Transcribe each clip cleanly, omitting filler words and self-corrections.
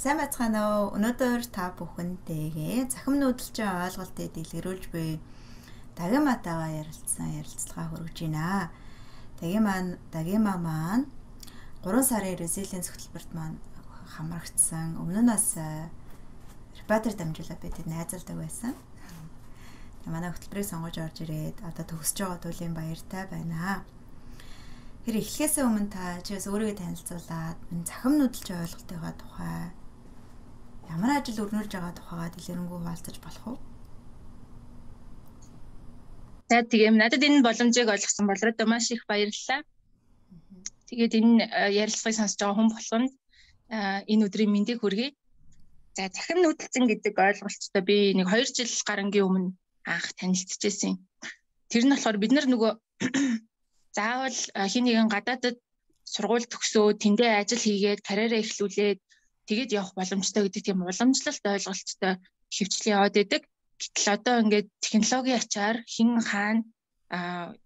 Сайн бацгаана уу. Өнөөдөр та бүхэнтэйгээ захим нүүдэлчин ойлголтыг дэлгэрүүлж буй Дагиматайгаа ярилцлага хүргэж байна. Дагима маань 3 сарын резилиенс хөтөлбөрт маань хамрагдсан. Өмнө нь бас репатер дамжуулаад бид найзалдаг байсан. Манай хөтөлбөрийг сонгож орж ирээд одоо төгсөж байгаа туйлын баяртай байна. Тэр эхлэхээс өмнө та чигээс өөрийгөө танилцуулаад захим нүүдэлчин ойлголтынхаа тухай ямар ажил өрнүүлж байгаа тухайгаа дэлгэрэнгүй хуваалцаж болох уу? За тийм надад энэ боломжийг олгосон болоод маш их баярлалаа. Тэгээд энэ ярилцлагыг сонсож байгаа хүн болгонд энэ өдрийн мэндийг хүргэе. За захим нүүдэлчин гэдэг ойлголттой би нэг 2 жил гарангийн өмнө анх танилцчихсэн. Тэр нь болохоор бид нар нөгөө заавал хин нэгэн гадаадд сургууль төгсөө тэндээ ажил хийгээд карьераа эхлүүлээд тэгээд явах боломжтой гэдэг тийм уламжлалт ойлголттой хөвчлэн яваад байдаг. Гэтэл одоо ингээд технологийн ачаар хин хаана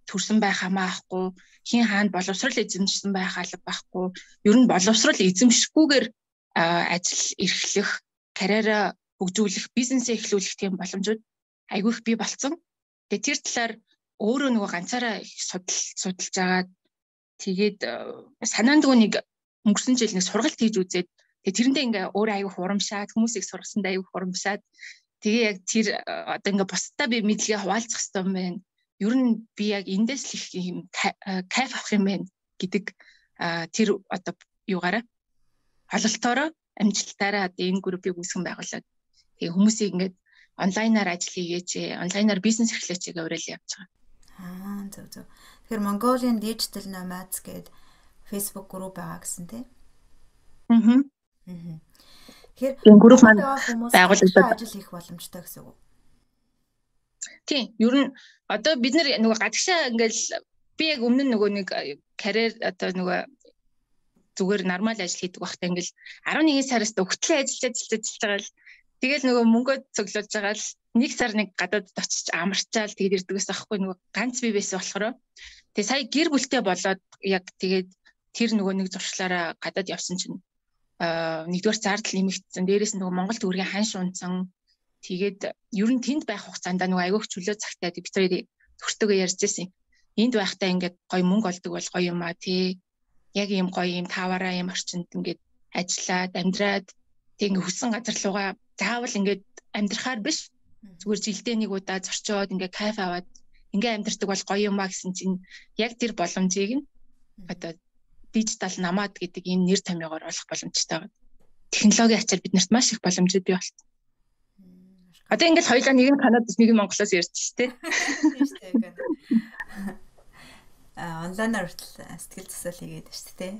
төрсэн байх хамаахгүй, хин хаана боловсрол эзэмшсэн байх алба байхгүй, ер нь боловсрол эзэмшихгүйгээр ажил эрхлэх, карьераа хөгжүүлэх, бизнесээ эхлүүлэх тийм боломжууд айгүй их бий болсон. Тэгээд тэр талаар өөрөө нөгөө ганцаараа их судалж агаад тэгээд санаандгүй нэг өнгөрсөн жил нэг сургалт хийж үзээд тэгээд тэрэндээ ингээ өөрөө аягүй хурамшаад хүмүүсийг сургасандаа аягүй хурамшаад тэгээ яг тэр одоо ингээ бусдаа би мэдлэгээ хуваалцах хэрэгтэй юм байна. Ер нь би яг эндээс л их юм кайф авах юм байна гэдэг тэр одоо юугаараа ололтоороо амжилтаараа одоо энэ группийг үүсгэн байгуулад тэгээ хүмүүсийг ингээ онлайнаар ажил хийгээч, онлайнаар бизнес эрхлээч гэж уриал явж байгаа. Зөв. Тэгэхээр Mongolian Digital Nomads гэдэг Facebook групп байгаа гэсэн тийм. Тэгэхээр энэ групп маань байгуулагдаад ажил хийх боломжтой гэсэн үг. Тийм. Ер нь одоо бид нар нөгөө гадагшаа ингээл би яг өмнө нь нөгөө нэг карьер одоо нөгөө зүгээр нормал ажил хийдэг байхдаа ингээл 11 сараас өгтлээ ажиллаж байгаа л тэгэл нөгөө мөнгөө цуглуулж байгаа л 1 сар нэг гадаадд очиж амарчаал тэгээд ирдэгээс аахгүй нөгөө ганц бие байсан болохоор тэгээ сая гэр бүлтэй болоод яг тэгээд тэр нөгөө нэг зуршлаараа гадаад явсан чинь нэгдүгээр зардал нэмэгдсэн. Дээрээс нь нөгөө Монгол төгрөгийн хань шуунсан. Тэгээд ер нь тэнд байх хугацаанд нөгөө айгүйх чөлөө цагтаа бид хоёрыг төгсдөгөө ярьж байсан. Энд байхдаа ингээд гоё мөнгө олдог бол гоё юм аа тий. Яг ийм гоё ийм таваараа ийм орчинд ингээд ажиллаад амьдраад тэг ингээд хүссэн газар руугаа заавал ингээд амьдрахаар биш. Зүгээр жилдээ нэг удаа зорчоод ингээд кайф аваад ингээд амьдрдаг бол гоё юм аа гэсэн чинь яг тэр боломжийг нь одоо дижитал намад гэдэг энэ нэр томьёогоор олох боломжтой байна. Технологийн ачаар биднэрт маш их боломжууд бий болсон. Одоо ингээд хоёулаа нэг нь Канадаас нэг нь Монголоос ярьж штэ. Тийм штэ. Онлайнаар сэтгэл засал хийгээд штэ тий.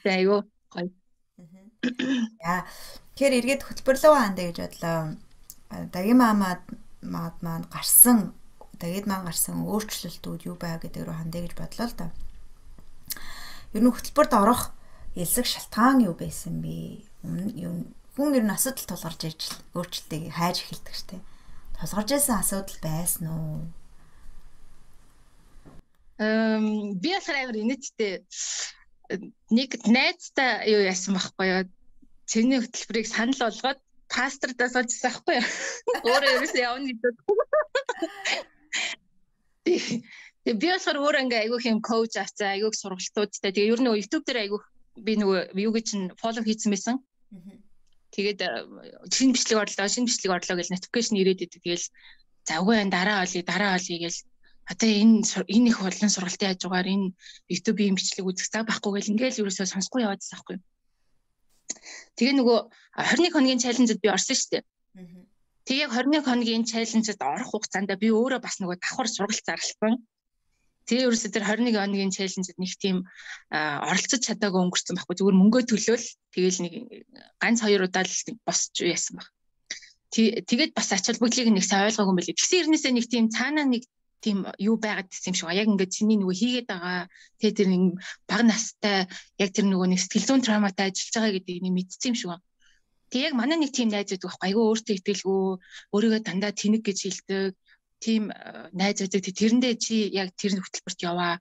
Айгүй гоё. Яа. Тэгэхээр эргээд хөтөлбөр рүү хандаа гэж бодлоо. Дагима маань гарсан өөрчлөлтүүд юу байв гэдэг рүү хандаа гэж бодлоо л да. Ер нь хөтөлбөрт орох элсэг шалтгаан юу байсан бэ? Хүн ер нь асуудал тулгарч ирж өөрчлөлтийг хайж эхэлдэг штэ. Тулгарч ирсэн асуудал байсан уу? Би ахаар инээдтэй нэг найзтай юу яасан байхгүй юу? Чиний хөтөлбөрийг санал болгоод пастордаас олжсан байхгүй юу? Өөрөө ерөөсөө явна гэдэг. Тэгээ би болохоор өөрөө ингээ айгүйх юм коуч авцаа, айгүйх сургалтуудтай. Тэгээ ер нь YouTube дээр айгүйх би нөгөө юу гэж чинь фоллоу хийсэн байсан. Тэгээд шинэ бичлэг орлоо гэж notification ирээд идэв. Тэгэл завгүй байна дараа олъё гэж одоо энэ их хурлын сургалтын хажуугаар энэ YouTube-ийн бичлэг үзэх цаг байхгүй гэл ингээл ерөөсөө сонсохгүй яваадсан байхгүй. Тэгээ нөгөө 21 хоногийн чаленжид би орсон шүү дээ. Тэгээ 21 хоногийн чаленжид орох хугацаанд би өөрөө бас нөгөө давхар сургалт зарласан. Тэгээ ерөөсөө тэр 21 хоногийн чаленжид нэг тийм оролцож чадаагүй өнгөрцөн байхгүй. Зүгээр мөнгөө төлөөл тэгээл нэг ганц 2 удаа л босч яасан баг. Тэгээд бас ач холбогдлыг нэг сайн ойлгоогүй юм билээ. Тэгсэн хэрнээсээ нэг тийм цаанаа нэг тийм юу байгаад гэсэн юм шиг. Яг ингээд чиний нөгөө хийгээд байгаа тэгээ тэр нэг бага настай яг тэр нөгөө нэг сэтгэл зүйн травматай ажиллаж байгаа гэдгийг нэг мэдсэн юм шиг байна. Тэг яг манай нэг тийм найзууд байхгүй. Айгүй өөртөө итгэлгүй, өөрийгөө дандаа тэнэг гэж хэлдэг тийм найзууд. Тэрэндээ чи яг тэр хөтөлбөрт яваа.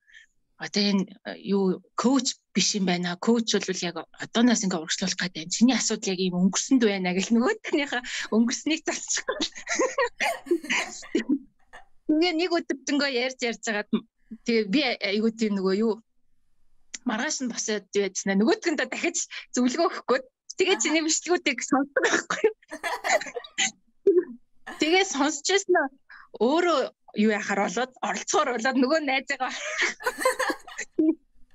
одоо энэ юу коуч биш юм байна. Коуч бол яг одооноос ингээ урагшлуулах гэдэг. Чиний асуудал яг ийм өнгөрсөнд байна гэх нөгөөднийхээ өнгөрснийг залчих. Тэгээ нэг өдөртөнгөө ярьж байгаад тэгээ би айгуу тийм нөгөө юу маргааш нь босоод байцнаа нөгөөдгөндөө дахиж зөвлөгөө өгөхгүй. Тэгээ чиний бичлэгүүдийг сонсдог байхгүй. Тэгээ сонсчихсан өөрөө юу яхаар болоод оролцохоор болоод нөгөө найзаагаа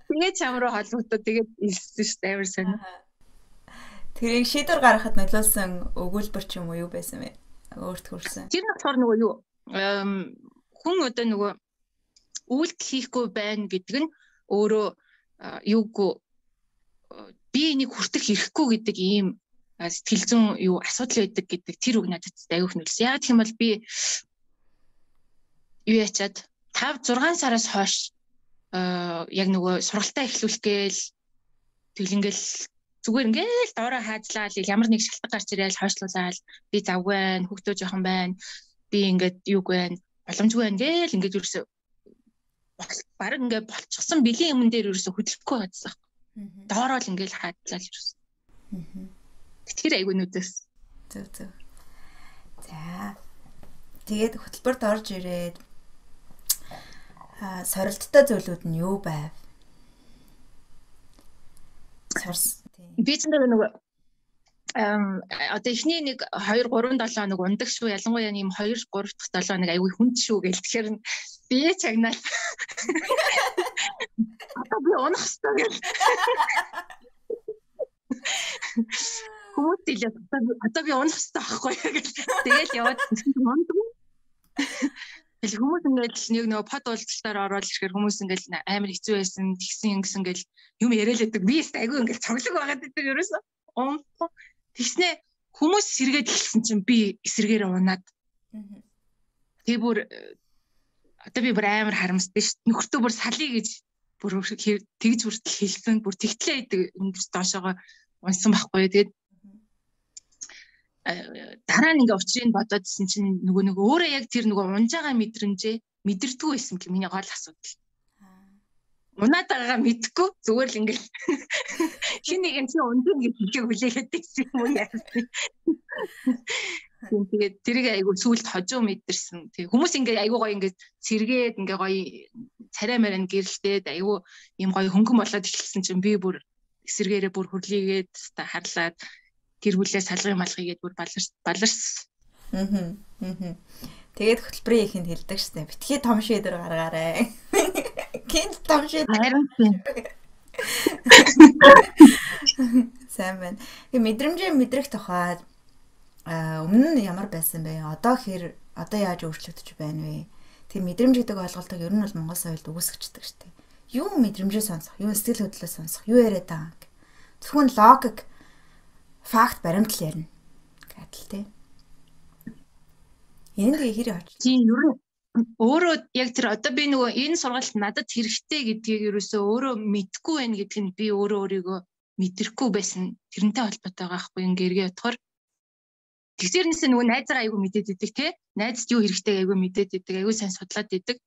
тэгээ чам руу холбогдоод тэгээд илсэн шүү дээ амар сонио. Тэрийг шийдвэр гаргахад нөлөөлсөн өгүүлбэр ч юм уу юу байсан бэ? Өөрт хүрсэн. Тэр нь болохоор нөгөө юу хүн одоо нөгөө үйлдэл хийхгүй байна гэдэг нь өөрөө юугүй би энийг хүртэх хэрэггүй гэдэг ийм сэтгэл зүйн юу асуудал байдаг гэдэг тэр үг надад аяух нөлөөсөн. Яг гэх юм бол би юу ячаад 5-6 сараас хойш яг нөгөө сургалтаа эхлүүлэх гээл тэгэл ингээл зүгээр ингээл доороо хаажлаа л ямар нэг шалтгаан гарч ирээл хойшлуулаад би завгүй байна, хүүхдөө жоохон байна, би ингээд юуг байна, боломжгүй байна гээл ингээд ерөөсө баг ингээд болчихсон бэлэн юм дээр ерөөсө хөдлөхгүй байцсан. Доороо л ингээл хаажлаа л ерөөсө. Тэр айгүй нүдэс. Зөв. За. Тэгээд хөтөлбөрт орж ирээд сорилттой зүйлүүд нь юу байв? Би ч нөгөө одоо эхний нэг 2-3-7 хоног ундаг шүү. Ялангуяа нэм 2-3 дахь 7 хоног айгүй хүнд шүү гэл. Тэгэхээр би чагнаал. Одоо би унах хэрэгтэй гэл. Хүмүүс хэлээд одоо би унах хэрэгтэй байхгүй гэл. Тэгэл яваад ундаг. Тэгэл хүмүүс ингээд нэг нөгөө под уулзалтаар ороод ирэхээр хүмүүс ингээд амар хэцүү байсан, тэгсэн ингэсэн ингээл юм яриалдаг. Би айгүй ингээд цоглог байгаад байдаг ерөөсөө. Тэгснэ хүмүүс сэргээд эхэлсэн чинь би эсэргээрээ унаад. Тэгээ бүр одоо би бүр амар харамсдаг шүү. Нөхөртөө бүр салъя гэж бүр тэгж хүртэл хэлсэн. Бүр тэгтлээ идэг ингэж доошоогоо унсан байхгүй. Тэгээд дараа нь ингээ учрыг бодоодсэн чинь нөгөө өөрөө яг тэр нөгөө унж байгаа мэдрэмжээ мэдэрдэггүй байсан гэх миний гол асуудал. Унаад байгаагаа мэдхгүй зүгээр л ингээл хин нэг юм чи ундаг гэж хэлээ хүлээгээд байсан юм уу яа. Тэгээд тэрийг айгу сүулт хожуу мэдэрсэн. Тэг хүмүүс ингээ айгу гоё ингээ сэргээд ингээ гоё царай мараа гэрэлтээд айгу юм гоё хөнгөн болоод эхэлсэн чинь би бүр эсэргээрээ бүр хөрлийгээд харлаад гэр бүлээ салгын малгыгээд бүр баларс. Тэгээд хөтөлбөрийн ихэнд хэлдэг штэ. Битгий том шийдвэр гаргаарай. Кинт том шийдвэр. Сайн байна. Мэдрэмжээ мэдрэх тухайд өмнө нь ямар байсан бэ? Одоо яаж өөрчлөгдөж байна вэ? Тэр мэдрэмж гэдэг ойлголтыг ер нь бол Монгол соёлд үүсгэждэг штэ. Юу мэдрэмжээ сонсох, юу сэтгэл хөдлөлөө сонсох, юу яриад байгаа юм. Зөвхөн логик факт баримтал ярина гэдэл тэ. Энд хэрэг очив. Тийм ер нь өөрөө яг тэр одоо би нөгөө энэ сургалт надад хэрэгтэй гэдгийг ерөөсөө өөрөө мэдгүй байна гэдг нь би өөрийгөө мэдрэхгүй байсан. Тэрнтэй холбоотой байгаа байхгүй ингээ эргээ бодохоор. Тэгсэрнээсээ нөгөө найзгаа айгу мэдээд идэг те. Найзд юу хэрэгтэй айгу мэдээд идэг, айгу сайн судлаад идэг.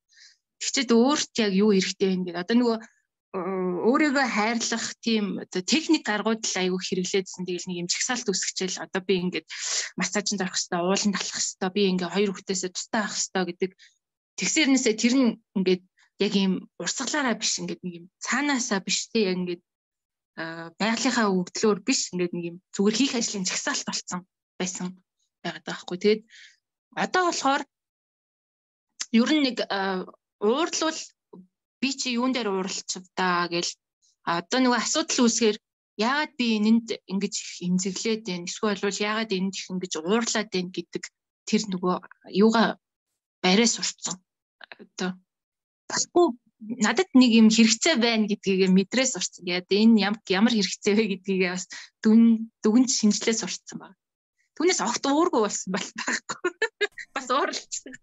Тэгчээд өөрт яг юу хэрэгтэй вэ гэдэг. Одоо нөгөө өөрийгөө хайрлах тийм оо техник гаргууд л айгүй хэрэглээдсэн. Тэгэл нэг юм чагсаалт үсгчээл одоо би ингээд массажинд орох хэвээр ууланд талах хэвээр би ингээ 2 хүүхдээсээ тустай авах хэвээр гэдэг. Тэгсэрнээсээ тэр нь ингээд яг юм урсгалаараа биш ингээд нэг юм цаанаасаа биш те яг ингээд байгалийнхаа өвдлөөр биш ингээд нэг юм зүгээр хийх ажлын чагсаалт болсон байсан байгаад байгаа хгүй. Тэгээд одоо болохоор ер нь нэг уурлал би чи юун дээр ууралчвдаа гэл одоо нөгөө асуудал үүсгээр яагаад би энэнд ингэж имзэглээд байна эсвэл бол яагаад энд их ингэж уурлаад байна гэдэг тэр нөгөө юугаа барай сурцсан одоо болохгүй надад нэг юм хэрэгцээ байна гэдгийг мэдрээ сурцсан. Яг энэ ямар хэрэгцээ вэ гэдгийг бас дүгнж шинжилээ сурцсан баг. Түүнээс огт уургүй болсон байхгүй. Бас ууралцсан.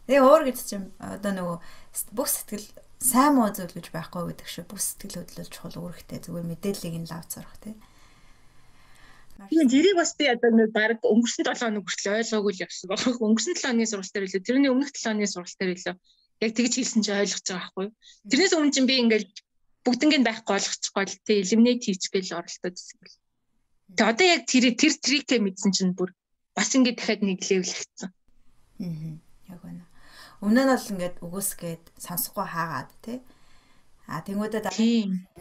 Тэгээ уур гэж чинь одоо нөгөө бүх сэтгэл сайн муу зөвлөж байхгүй гэдэг шиг бүх сэтгэл хөдлөл чухал үүрэгтэй зүгээр мэдээллийг нь лав зарах тийм. Тийм зэрийг бас би одоо нэг баг өнгөрсөн 7 хоног хүртэл ойлгоогүй л явсан баг. Өнгөрсөн 7 хоногийн сургалт дээр илүү тэрний өмнөх 7 хоногийн сургалт дээр илүү Яг тэгж хэлсэн чинь ойлгож байгаа байхгүй юу. Тэрнээс өмнө чинь би ингээл бүгднийг байхгүй болгочихгүй л тэ eliminate хийчихгээл оролдоод байсан гэл. Тэгээ одоо яг тэр трикээ мэдсэн чинь бүр бас ингээд дахиад нэг левел хийсэн. Яг байна. Өмнө нь бол ингээд өгөөсгээд сонсохгүй хаагаад тий. Тэнгүүдэд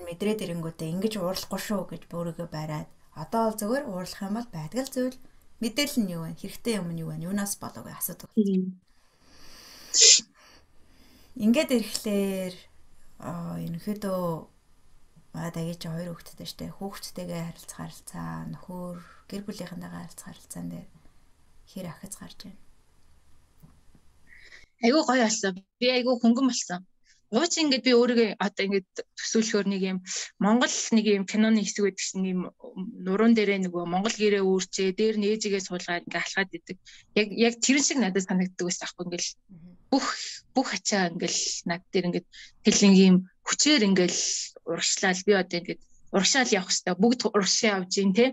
мэдрээд ирэнгүүтээ ингэж уурлахгүй шүү гэж өөрийгөө бариад одоо бол зөвөр уурлах юм бол байдаг л зүйл мэдээлэл нь юу вэ? Хэрэгтэй юм нь юу вэ? Юунаас болоогүй асуудаг. Ингээд ирэхлээр ерөнхийдөө дагийн чи 2 хүүхэдтэй штэ. Хүүхэдтэйгээ харилцаа, нөхөр, гэр бүлийнхэнтэйгээ харилцаан дээр хэр ахиц гарч байна. Айгуу гоё болсон. Би айгуу хөнгөн болсон. Ууч ингээд би өөрийгөө одоо ингээд төсөөлөхөөр нэг юм Монгол нэг юм киноны хэсэг байдаг чинь юм нуруунд дээрээ нөгөө Монгол гэрээ үүрчээ дээр нээжигээ суулгаад ингээд алхаад идэг. Яг тэрэн шиг надад санагддаг байсан аахгүй ингээл бүх ачаа ингээл над дээр ингээд хэлэн юм хүчээр ингээл урагшлал би одоо ингээд урагшаал явах хэрэгтэй. Бүгд урагшаа явж гин те.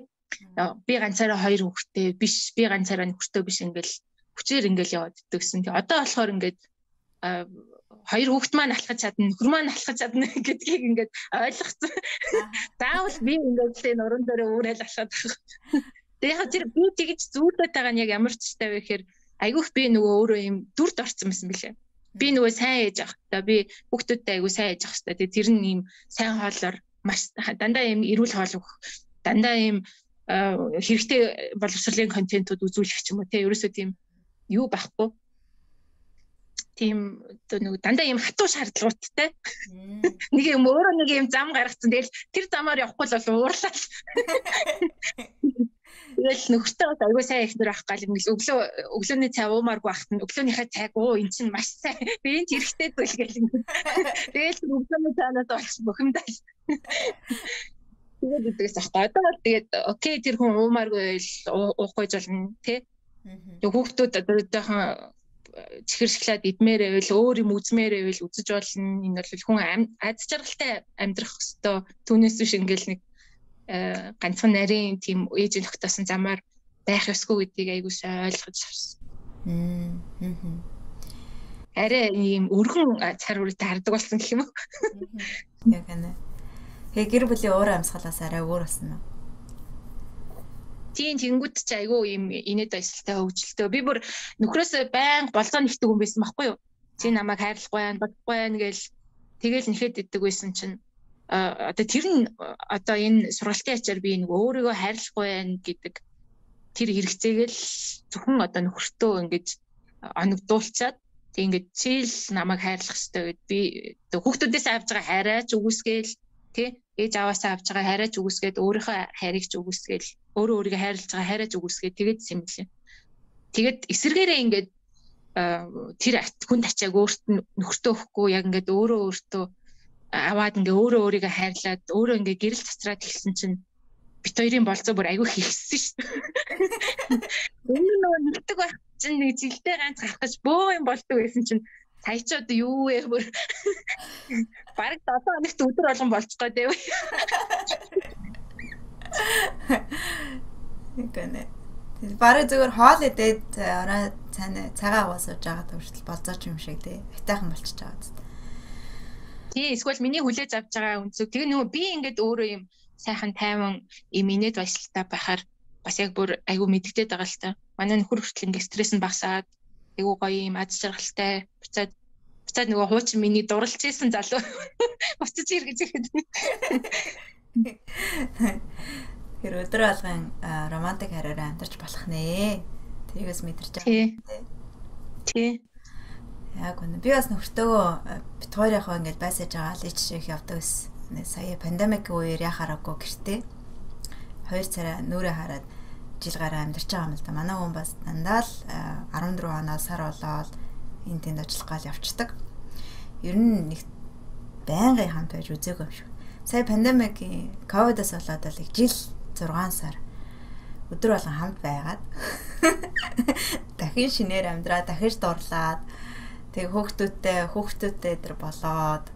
Би ганцаараа 2 хүүхэдтэй биш. Би ганцаараа нөхөртөө биш ингээл хүчээр ингээл яваад идэгсэн. Тэгээ одоо болохоор ингээд 2 хүүхэд маань алхаж чадна, нөхөр маань алхаж чадна гэдгийг ингээд ойлгоцсон. Заавал би ингээд тэ нуруунд дээр өөрөөл алхаад байх. Тэгээ яг тэр би тэгж зүйлээд байгаа нь яг ямар ч тавь гэхээр айгүйх би нөгөө өөрөө юм дүрд орсон байсан билээ. Би нөгөө сайн ээж авах та би хүүхдүүдтэй айгүй сайн ээж авах та. Тэгээ тэр нь юм сайн хоолоор маш дандаа юм эрүүл хоол өгөх, дандаа юм хэрэгтэй боловсролын контентууд үзүүлэх ч юм уу те. Ерөөсөө тийм юу байхгүй. Тийм нэг дандаа юм хатуу шаардлагуудтай. Нэг юм өөрөө нэг юм зам гаргацсан. Тэгэл тэр замаар явахгүй л уурлаа. Тэгэл нөхөртэй бас аягүй сайн ихнэр авах гал юм л өглөөний цай уумааргүй ахт нь өглөөнийхөө цайг энэ чинь маш сайн. Би энд хэрэгтэй зүйл гэл юм. Тэгэл өглөөний цаанаас олсон бухимдаа. Тэгээд үдгээс авахгүй. Одоо бол тэгээд окей тэр хүн уумааргүй уухгүй жолно тий. Тэг хүүхдүүд одоохан чихэр шоколад идмээр байвал өөр юм үзмээр байвал үзэж болно. Энэ бол хүн аз жаргалтай амьдрах хэвээр түүнээс биш ингээл нэг ганцхан нарийн тийм ээж нөхдөсөн замаар байх ёсгүй гэдгийг аягуулсаа ойлгож авсан. Арай ийм өргөн цар хүрээтэй хардаг болсон гэх юм уу? Яг анаа. Гэр бүлийн уур амьсгалаас арай өөр болсон уу? Тийм тэнгууд ч айгүй юм инээд баясалтай хөвгөлтөө. Би бүр нөхрөөсөө байнга болзоо нэгдэг юм байсан байхгүй юу? Чи намайг хайрлахгүй байна, бодохгүй байна гээл тэгэл нэхэд иддэг байсан чинь одоо тэр нь одоо энэ сургалтын ачаар би нэг өөрийгөө хайрлахгүй байна гэдэг тэр хэрэгцээгээл зөвхөн одоо нөхөртөө ингэж оногдуулчаад тэг ингэж чийл намайг хайрлах хэрэгтэй гэд би хүүхдүүдээс авж байгаа хайраач үгүйсгээл тий ээж аваасаа авж байгаа хайраач үгүйсгээд өөрийнхөө хайрыг ч үгүйсгээл өөрөө өөрийгөө хайрлаж байгаа хайраач үгүйсгээд тэгээд сэмлээ. Тэгээд эсэргээрээ ингээд тэр хүнд ачааг өөрт нь нөхөртөө өгөхгүй яг ингээд өөртөө аваад ингээ өөрөө өөрийгөө хайрлаад өөрөө ингээ гэрэл цацраад хэлсэн чинь бит хоёрын болцоо бүр айгүй хийхсэн шүү дээ. Энэ нөгөө нэгдэг байх чинь нэг жилдээ ганц гарах гэж бөө юм болдог байсан чинь сая ч одоо юу вэ бүр бараг 7 хоногт өдөр болгон болчих гоо дээ. Нэгэнэ. Бараг зөвөр хоол идээд орой цагаа уусаж байгаа төрөл болцооч юм шиг тий. Айтайхан болчихж байгаа зү. Тий, эсвэл миний хүлээж авч байгаа үнцэг. Тэгээ нөгөө би ингээд өөрөө юм сайхан тайван юм инээд баясгалтай байхаар бас яг бүр айгүй мэддэгдээд байгаа л та. Манай нөхөр хүртэл ингээд стресс нь багасаад айгүй гоё юм аз жаргалтай буцаад нөгөө хуучин миний дурлж ийсэн залуу буцаж иргэж ихэд. Тэр өдөр алган романтик хараараа амьдарч болох нэ. Тэрийгээс мэдэрч байгаа. Тий. Яг үнэ. Би бас нөхөртөөгөө бит хоёр яхаа ингээд байсаж байгаа л ичших явдаг ус. Сая пандемик үеэр яхаараагүй гэртээ 2 царай нүрээ хараад жил гараа амьдарч байгаа юм л да. Манай хүн бас дандаа л 14 оноо сар болоод энэ тэнд ажиллах гал явцдаг. Ер нь нэг байнгын хамт байж үзээгүй юм шиг. Сая пандемикийн ковидос болоод л жил 6 сар өдөр болгон хамт байгаад дахин шинээр амьдраа, дахиж дурлаад тэг хүүхдүүдтэй тэр болоод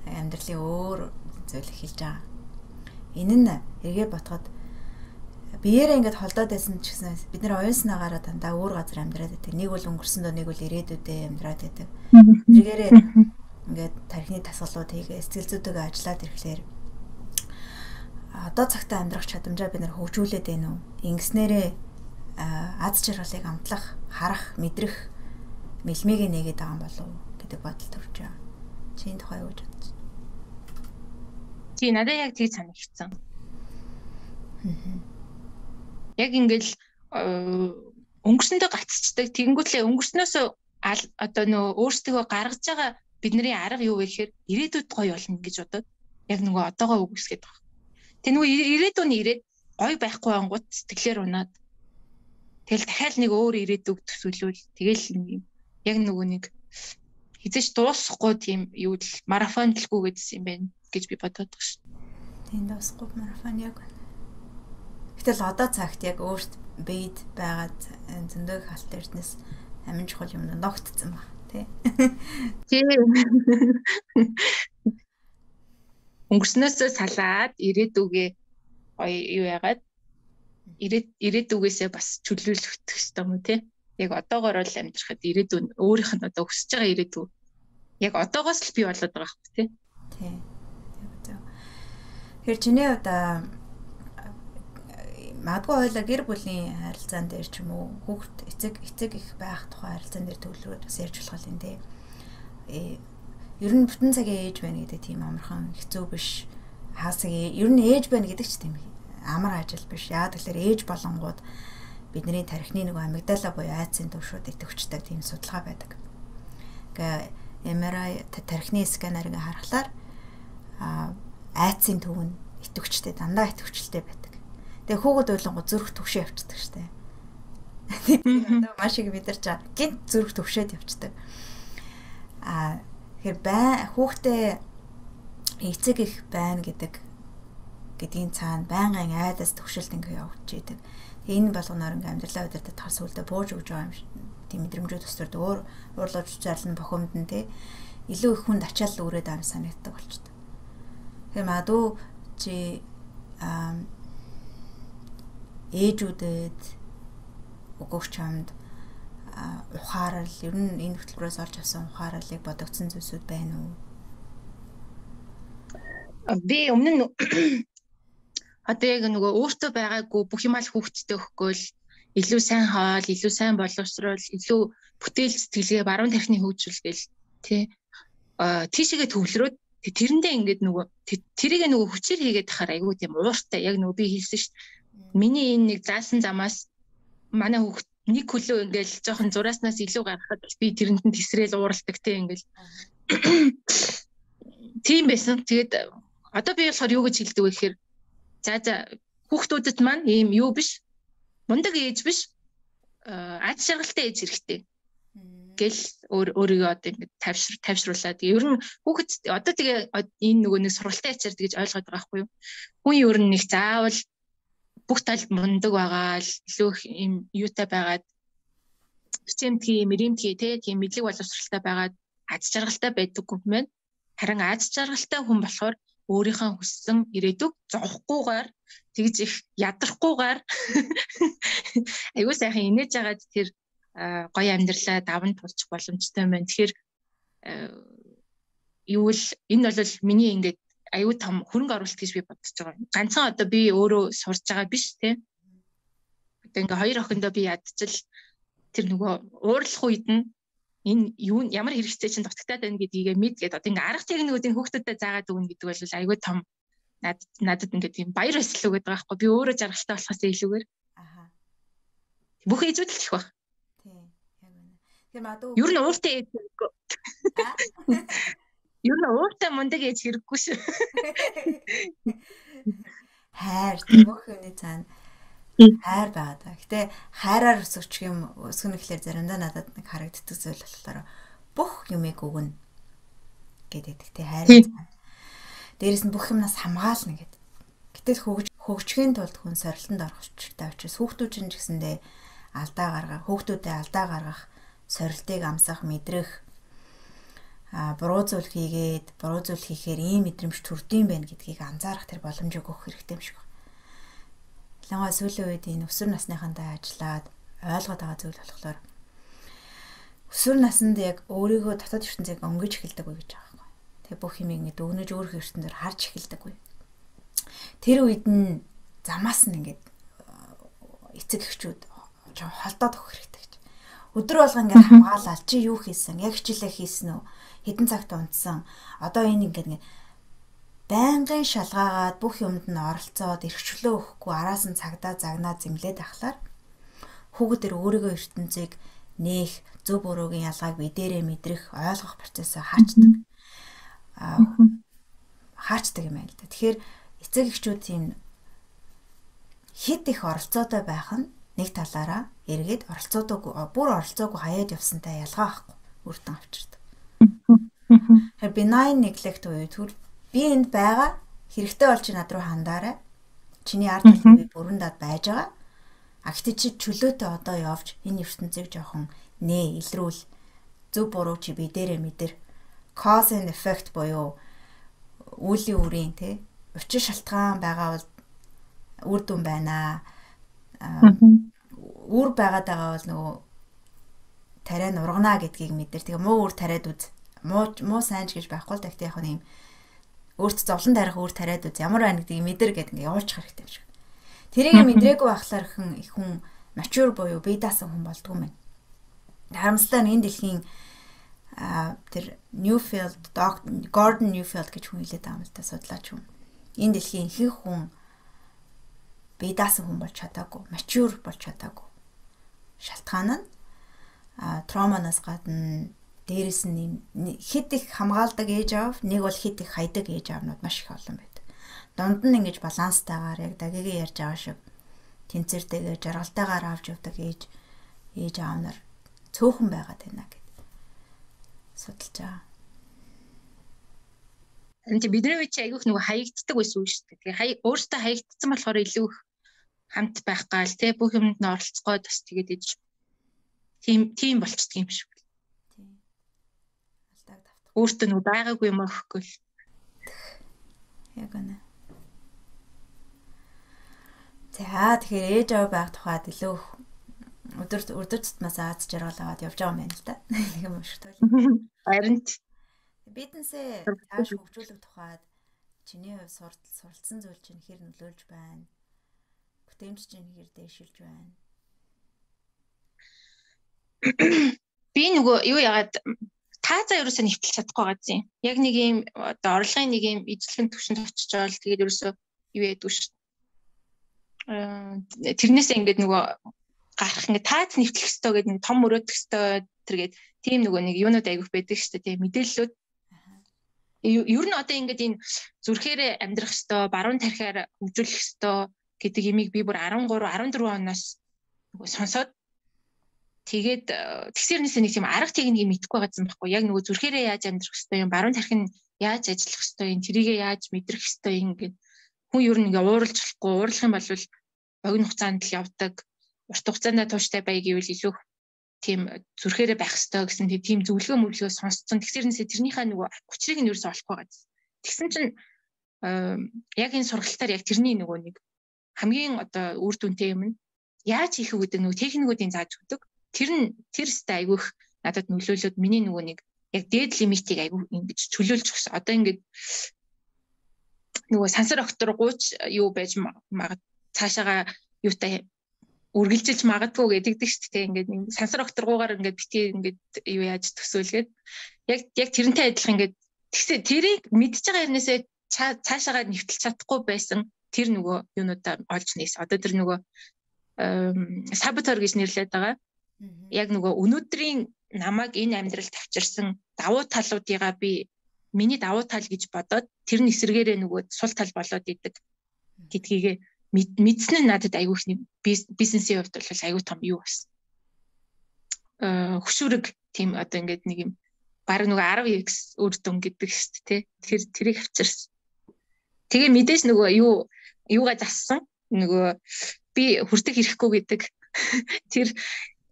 амьдралын өөр зүйл эхэлж байгаа. Энэ нь эргээ ботход биеэрээ ингээд холдоод байсан ч гэсэн бид нэр оюун санаагаараа дандаа өөр газар амьдраад байдаг. Нэг бол өнгөрсөндөө нэг бол ирээдүйдээ амьдраад байдаг. Тэргээрээ ингээд тархины тасгалууд хийгээ сэтгэл зүйтэйгээ ажиллаад ирэхлээр одоо цагтаа амьдрах чадамжаа бид нэр хөгжүүлээд байна уу? Ингэснээрээ аз жаргалыг амтлах, харах, мэдрэх мэлмийг нэгээд байгаа юм болов уу гэдэг бодол төрж байгаа. Чиний тухай юу гэж бодож байна? Тий, надад яг тийг санагдсан. Яг ингээл өнгөрсөндөө гаццдаг. Тэгэнгүүтлээ өнгөрснөөс одоо нөгөө өөрсдөө гаргаж байгаа бидний арга юу вэ гэхээр ирээдүйд гоё болно гэж бодоод яг нөгөө одоогоо үгүйсгээд байгаа. Тэг нөгөө ирээдүйн ирээд гоё байхгүй ангууд сэтгэлээр унаад тэгэл дахиад нэг өөр ирээдүг төсөөлвөл тэгэл яг нөгөө нэг хизээч дуусахгүй тийм юу л марафонлгүй гэдсэн юм байна гэж би бодоод байгаа шүү. Тийм дуусахгүй марафон яг. Гэтэл одоо цагт яг өөрт бийд байгаа зөндөө халт эрднэс амин чухал юм ногтцсан баг тий. Өнгөрснөөсөө салаад ирээдүгээ гоё юу яагаад ирээдүгээсээ бас чөлөөлөх хэрэгтэй юм тий. Яг одоогоор л амьдрахад ирээдүйн өөрийнх нь одоо өсөж байгаа ирээдүй яг одоогоос л бий болоод байгаа хэрэг тий. Тий. Тэр чиний одоо магадгүй хойлоо гэр бүлийн харилцаан дээр ч юм уу хүүхд эцэг их байх тухай харилцаан дээр төлөвлөрөөд бас ярьж болох юм тий. Ер нь бүтэн цагийн ээж байна гэдэг тийм амархан хэцүү биш. Хаасаг ер нь ээж байна гэдэг ч тийм амар ажил биш. Яа тэгэхээр ээж болонгууд бидний тархины нэг амигдала буюу айцын төвшүүдийг төвчдөг тийм судалгаа байдаг. Ингээ MRI тархины сканерыг харахаар айцын төв нь идэвхжтэй дандаа идэвхжтэй байдаг. Тэгээ хүүхэд ойлонгоо зүрх төвшөө явчихдаг штэ. Одоо маш их мэдэрч байгаа. Гинт зүрх төвшөөд явчихдаг. Тэгэхээр хүүхдээ эцэг их байна гэдгийн цаана байнгын айдас төвшөлт ингээ явж идэг. Энэ болгоноор ингээ амьдралаа удирдах тал сүлдө бууж өгж байгаа юм. Тийм мэдрэмжүүд төсөрд уурлаж зарлан бохомдон те илүү их хүнд ачаал өрөөд ам санагддаг болчтой. Тэгэхээр магадгүй чи ээжүүдэд өгөх чамд ухаарал ер нь энэ хөтөлбөрөөс олж авсан ухаарлыг бодогдсон зүйлсүүд байна уу? Би өмнө нь одоо яг нөгөө өөртөө байгаагүй бүх юмаа л хүүхдтэй өгөхгүй л илүү сайн хоол, илүү сайн боловсрол, илүү бүтээл сэтгэлгээ, баруун тархины хөгжүүлгээл тий тийшээгээ төвлөрөөд тэрэндээ ингээд нөгөө тэрийг нөгөө хүчээр хийгээд тахаар айгүй тийм ууртай яг нөгөө би хэлсэн шүү дээ. Миний энэ нэг заасан замаас манай хүүхд нэг хөлөө ингээл жоохон зурааснаас илүү гаргахад би тэрэнд нь тесрээл ууралдаг тий ингээл тийм байсан. Тэгээд одоо би болохоор юу гэж хэлдэг вэ гэхээр за хүүхдүүдэд маань ийм юу биш мундаг ээж биш аз жаргалтай ээж хэрэгтэй гэл өөрийгөө одоо ингэ тавьшруулаад ер нь хүүхэд одоо тэгээ энэ нөгөө нэг сургалтай ачаар тэгж ойлгоод байгаа байхгүй юу хүн ер нь нэг заавал бүх талд мундаг байгаа л илүү юм юутай байгаад системтгий мэрэмтгий тийм мэдлэг боловсралтай байгаад аз жаргалтай байдаг юм байна. Харин аз жаргалтай хүн болохоор өөрийнхөө хүссэн ирээдүг зовхгүйгээр тэгж их ядрахгүйгээр аюу сайхан инээж агаад тэр гоё амьдралаа даван тулчих боломжтой байна. Тэгэхээр юу л энэ бол миний ингээд аюу том хөрөнгө оруулалт гэж би бодож байгаа. Ганцхан одоо би өөрөө сурж байгаа биш тийм. Одоо ингээ хоёр охиндоо би ядчил тэр нөгөө уурлах үед нь энэ юу ямар хэрэгцээ чинь дутагтаад байна гэдгийг мэдгээд одоо ингээ арга техникүүдийн хүүхдүүдэд заагаад өгнө гэдэг бол аюу том надад ингээ тийм баяр баясгал өгöd байгаа байхгүй би өөрөө жаргалтай болохоос илүүгээр бүх ээжүүд л их баг. Тийм яг үнэ. Тэр мадуу ер нь ууртай ээж хэрэггүй. Ер нь ууртай мундаг ээж хэрэггүй шүү. Хайр бүх юмний цаана хайр байгаа даа. Гэтэ хайраар өсөж юм өсгөн гэхлээр заримдаа надад нэг харагддаг зүйл болохоор бүх юмыг өгнө гэдэг те хайр. Дээрээс нь бүх юмнаас хамгаална гэдэг. Гэтэл хөгжихийн тулд хүн сорилтонд орох хэрэгтэй учраас хүүхдүүд чинь ч гэсэндээ хүүхдүүдэд алдаа гаргах, сорилтыг амсах, мэдрэх буруу зүйл хийхээр ийм мэдрэмж төрдөм байх гэдгийг анзаарах тэр боломжийг өгөх хэрэгтэй юм шиг байна. ялангуяа сүүлийн үед энэ өсвөр насныхантай ажиллаад ойлгоод байгаа зүйл болохоор өсвөр наснд яг өөрийгөө дотоод ертөнцийг өнгөж эхэлдэг үе гэж байгаа байхгүй. Тэгээ бүх юм ингэ өгнөж өөрийнхөө ертөнцөөр харж эхэлдэг үе. Тэр үед нь замаас нь ингэ эцэг эхчүүд жоо холдоод өгөх хэрэгтэй гэж. Өдөр болго ингэ хамгаалаад чи юу хийсэн? Яг хичээлээ хийсэн үү? Хэдэн цагт унтсан? Одоо энэ ингэ байнгын шалгаагаад бүх юмд нь оролцоод эрхчлөө өгөхгүй араас нь цагдаа загнаа зэмлээд ахлаар хүүхэд төр өөрийгөө ертөнцийг нээх зөв буруугийн ялгааг бидээрээ мэдрэх ойлгох процессыг хаачдаг. Хаачдаг юм байна л да. Тэгэхээр эцэг эхчүүд тийм хэд их оролцоотой байх нь нэг талаараа эргээд оролцоогүй хаяад явсантай ялгаа байхгүй үрдэн авчирдаг. Benign neglect буюу би энд байгаа хэрэгтэй бол чи над руу хандаарай. Чиний ард талд би бүрэн даад байж байгаа. Гэхдээ чи чөлөөтэй одоо явж энэ ертөнцийг жоохон илрүүл. Зөв буруу чи би дээрээ мэдэр. Cause and effect буюу үүлийн үрийн учир шалтгаан байгаа бол үр дүн байна. Үр байгаад байгаа бол нөгөө тариа нургана гэдгийг мэдэр. Тэгээ муу үр тариад үз. Муу сайн ч гэж байхгүй л гэхдээ яг нэг өөрт зовлон тарих үр тариад үз. Ямар байна гэдгийг мэдэр гэдэг ингээ явуулчих хэрэгтэй юм шиг. Тэрийг мэдрээгүй байхлаар их хүн mature буюу бие даасан хүн болдгоо мэн. Харамсалтай нь энэ дэлхийн тэр Gordon Newfield гэж хүн хэлээд байгаа юм л та судлаач хүн. Энэ дэлхийн ихэнх хүн бие даасан хүн болж чадаагүй, mature болж чадаагүй. Шалтгаан нь травманаас гадна дээрэс нь хэд их хамгаалдаг ээж аав, нэг бол хэд их хайдаг ээж аавнууд маш их олон байдаг. Дунд нь ингэж баланстайгаар яг дагигийн ярьж байгаа шиг тэнцвэртэйгээр жаргалтайгаар авч явдаг ээж аав нар цөөхөн байгаад байна гэд судалж байгаа. Энд бидний үе чи айгүйх нөгөө хаягддаг байсан үг шүү дээ. Тэгээ өөртөө хаягдсан болохоор илүү их хамт байх гал бүх юмд нь оролцоход бас тэгээд ээж тийм болчихдөг юм шиг. Тийм. Алдаг давтах. Өөртөө нөгөө байгаагүй юм өгөхгүй л. Яг үнэ. За тэгэхээр ээж аав байх тухайд илүү өдөр тутмаас Аз жаргал аваад явж байгаа юм байна л да. Нэг юм шиг тойл. Харин бизнесээ цааш хөгжүүлэх тухайд чиний хувьд суралцсан зүйл чинь хэр нөлөөлж байна? Бүтээмж чинь хэр дээшилж байна? Би нөгөө юу яагаад таазаа ерөөсөө нэвтэлж чадахгүй байгаа юм. Яг нэг юм одоо орлогын нэг юм ижлэхэн төвшөнд очиж байгаа л тэгээд ерөөсөө юу яадаг шүү. Тэрнээсээ ингээд нөгөө гарах ингээд таац нэвтлэх ёстой гэдэг нэг том өрөөдөх ёстой тэргээд тийм нөгөө нэг юунууд айгүйх байдаг шүү дээ. Тийм мэдээллүүд ер нь одоо ингээд энэ зүрхээрээ амьдрах ёстой, баруун тархиар хөгжүүлэх ёстой гэдэг имийг би бүр 13, 14 оноос нөгөө сонсоод тэгээд тэгсэрнээсээ нэг тийм арга техникийг мэдэхгүй байгаадсан байхгүй. Яг нөгөө зүрхээрээ яаж амьдрах ёстой юм, баруун тархи нь яаж ажиллах ёстой юм, тэрийгээ яаж мэдрэх ёстой юм ингээд хүн ер нь ингээ ууралж болохгүй, уурлах юм бол богино хугацаанд л явдаг. Урт хугацаанд тууштай бай гэвэл илүү тийм зүрхээрээ байх ёстой гэсэн тийм зөвлөгөө сонсцсон. Тэгсэрнээсээ тэрнийхээ нөгөө хүчрийг нь ерөөсөө олохгүй байгаа. Тэгсэн чинь яг энэ сургалтаар яг тэрний нөгөө нэг хамгийн одоо үр дүнтэй юм нь яаж хийх үү гэдэг нөгөө техникүүдийн зааж өгдөг. Тэр сте айгүйх надад нөлөөлөд миний нөгөө нэг яг дээд лимитийг айгүй ингэж чөлөөлж өгсөн. Одоо ингээд нөгөө сансар октор гууч юу байж цаашаага юутай үргэлжилж магадгүй гэдэг шүү дээ. Ингээд сансар октор гуугаар ингээд битгий ингээд юу яаж төсөөлгээд яг тэрнтэй адилхан ингээд тэгсээ тэрийг мэдж байгаа хэрнээсээ цаашаага нэвтэлж чадахгүй байсан тэр нөгөө юунуудаа олж нээсэн. Одоо тэр нөгөө саботор гэж нэрлэдэг байгаа. Яг нөгөө өнөөдрийн намайг энэ амьдралд авчирсан давуу талуудыгаа би миний давуу тал гэж бодоод тэр нь эсэргээрээ нөгөө сул тал болоод идэг гэдгийг мэдсэн нь надад айгүйх бизнесийн хувьд бол айгүй том юу бас хөшүүрэг тийм одоо ингээд нэг юм баг нөгөө 10x үр дүн гэдэг шүү дээ. Тэрийг авчирсан. Тэгээ мэдээж нөгөө юугаа зассан нөгөө би хүртэх хэрэггүй гэдэг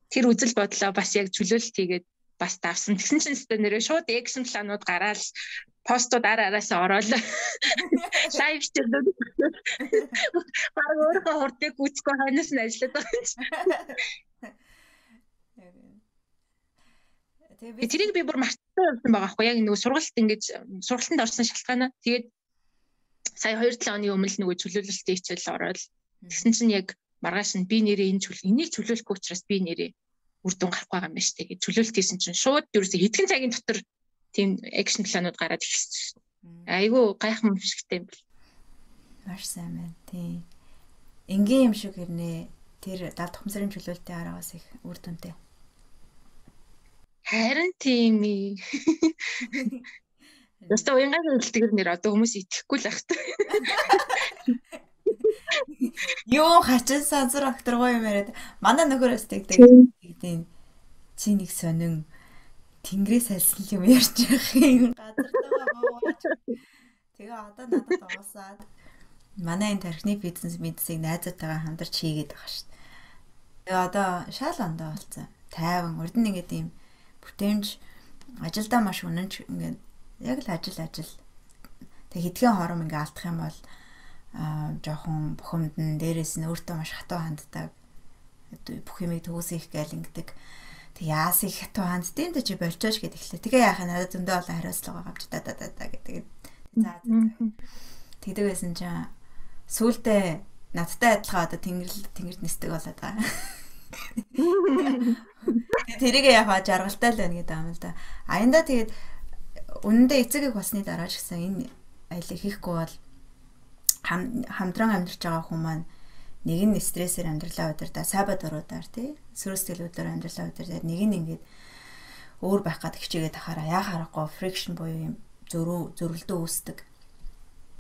тэр үзэл бодлоо бас яг чөлөөлт хийгээд бас давсан. Тэгсэн чинь нэрээ шууд экшн планууд гараад постууд араасаа ороод лайв стрим баг өөрөө хурдыг гүцэхгүй хойноос нь ажиллаад байгаа юм чи. Тэгээ тэрийг би бүр мартсан явсан байгаа хгүй яг нөгөө сургалт ингэж сургалтанд орсон шалтгаанаа. Тэгээд сая 2-7 оны өмнө нөгөө чөлөөлөлтөй хичээл ороод тэгсэн чинь яг маргааш нь би нэрээ энийг чөлөөлөх учраас би нэрээ үр дүн гарах байгаа юм байна шүү дээ. Гэж чөлөөлт хийсэн чинь шууд ерөөсө хэдхэн цагийн дотор тийм экшн планууд гараад ирсэн шүү. Айгу гайхамшигтай юм бэл. Маш сайн байна. Тийм. Энгийн юм шиг хэрнээ тэр дав тухамсрын чөлөөлтийн араас их үр дүнтэй. Харин тийм ээ. Яста уянгагийн хэлтгэр нэр одоо хүмүүс итгэхгүй л ахтай. Юу хачин сансар акторгоо юм яриад манай нөхөрөөс тэгдэг. Чи нэг сонин тэнгэрээс салсан юм ярьж байгаа юм газартаа бооч. Тэгээ одоо надад уусаад манай энэ тархины бизнесийг найзуудтайгаа хамтарч хийгээд байгаа шүү дээ. Тэгээ одоо шал ондоо болсон. Тайван урд нь ингээд ийм бүтээмж ажилдаа маш үнэнч ингээд яг л ажил. Тэг хэдхэн хором ингээ алдах юм бол жоохон бухимдан дээрээс нь өөртөө маш хатуу ханддаг. Бүх юмыг төгөөсөх гээл ингэдэг. Тэг яас их хатуу ханддаг юм да чи болчооч гэд эхлэв. Тэгээ яах нь надад зөндөө олон хариуцлага авч даа гэдэг. За. Тэгдэг байсан чинь сүүлдээ надтай адилхан одоо тэнгэрд нисдэг болоод байгаа. Тэрийг яхаа жаргалтай л байна гэдэг юм л да. Аянда тэгээд үнэндээ эцэг их болсны дараа ч гэсэн энэ аялыг хийхгүй бол хамтран амьдарч байгаа хүмүүс маань нэг нь стрессээр амьдралаа удирдаа, сайбад оруудаар тий сөрөстөлөөр амьдралаа удирдаа нэг нь ингээд өөр байх гад хичээгээд тахаараа яа харахгүй фрикшн буюу юм зөрөлдөө үүсдэг.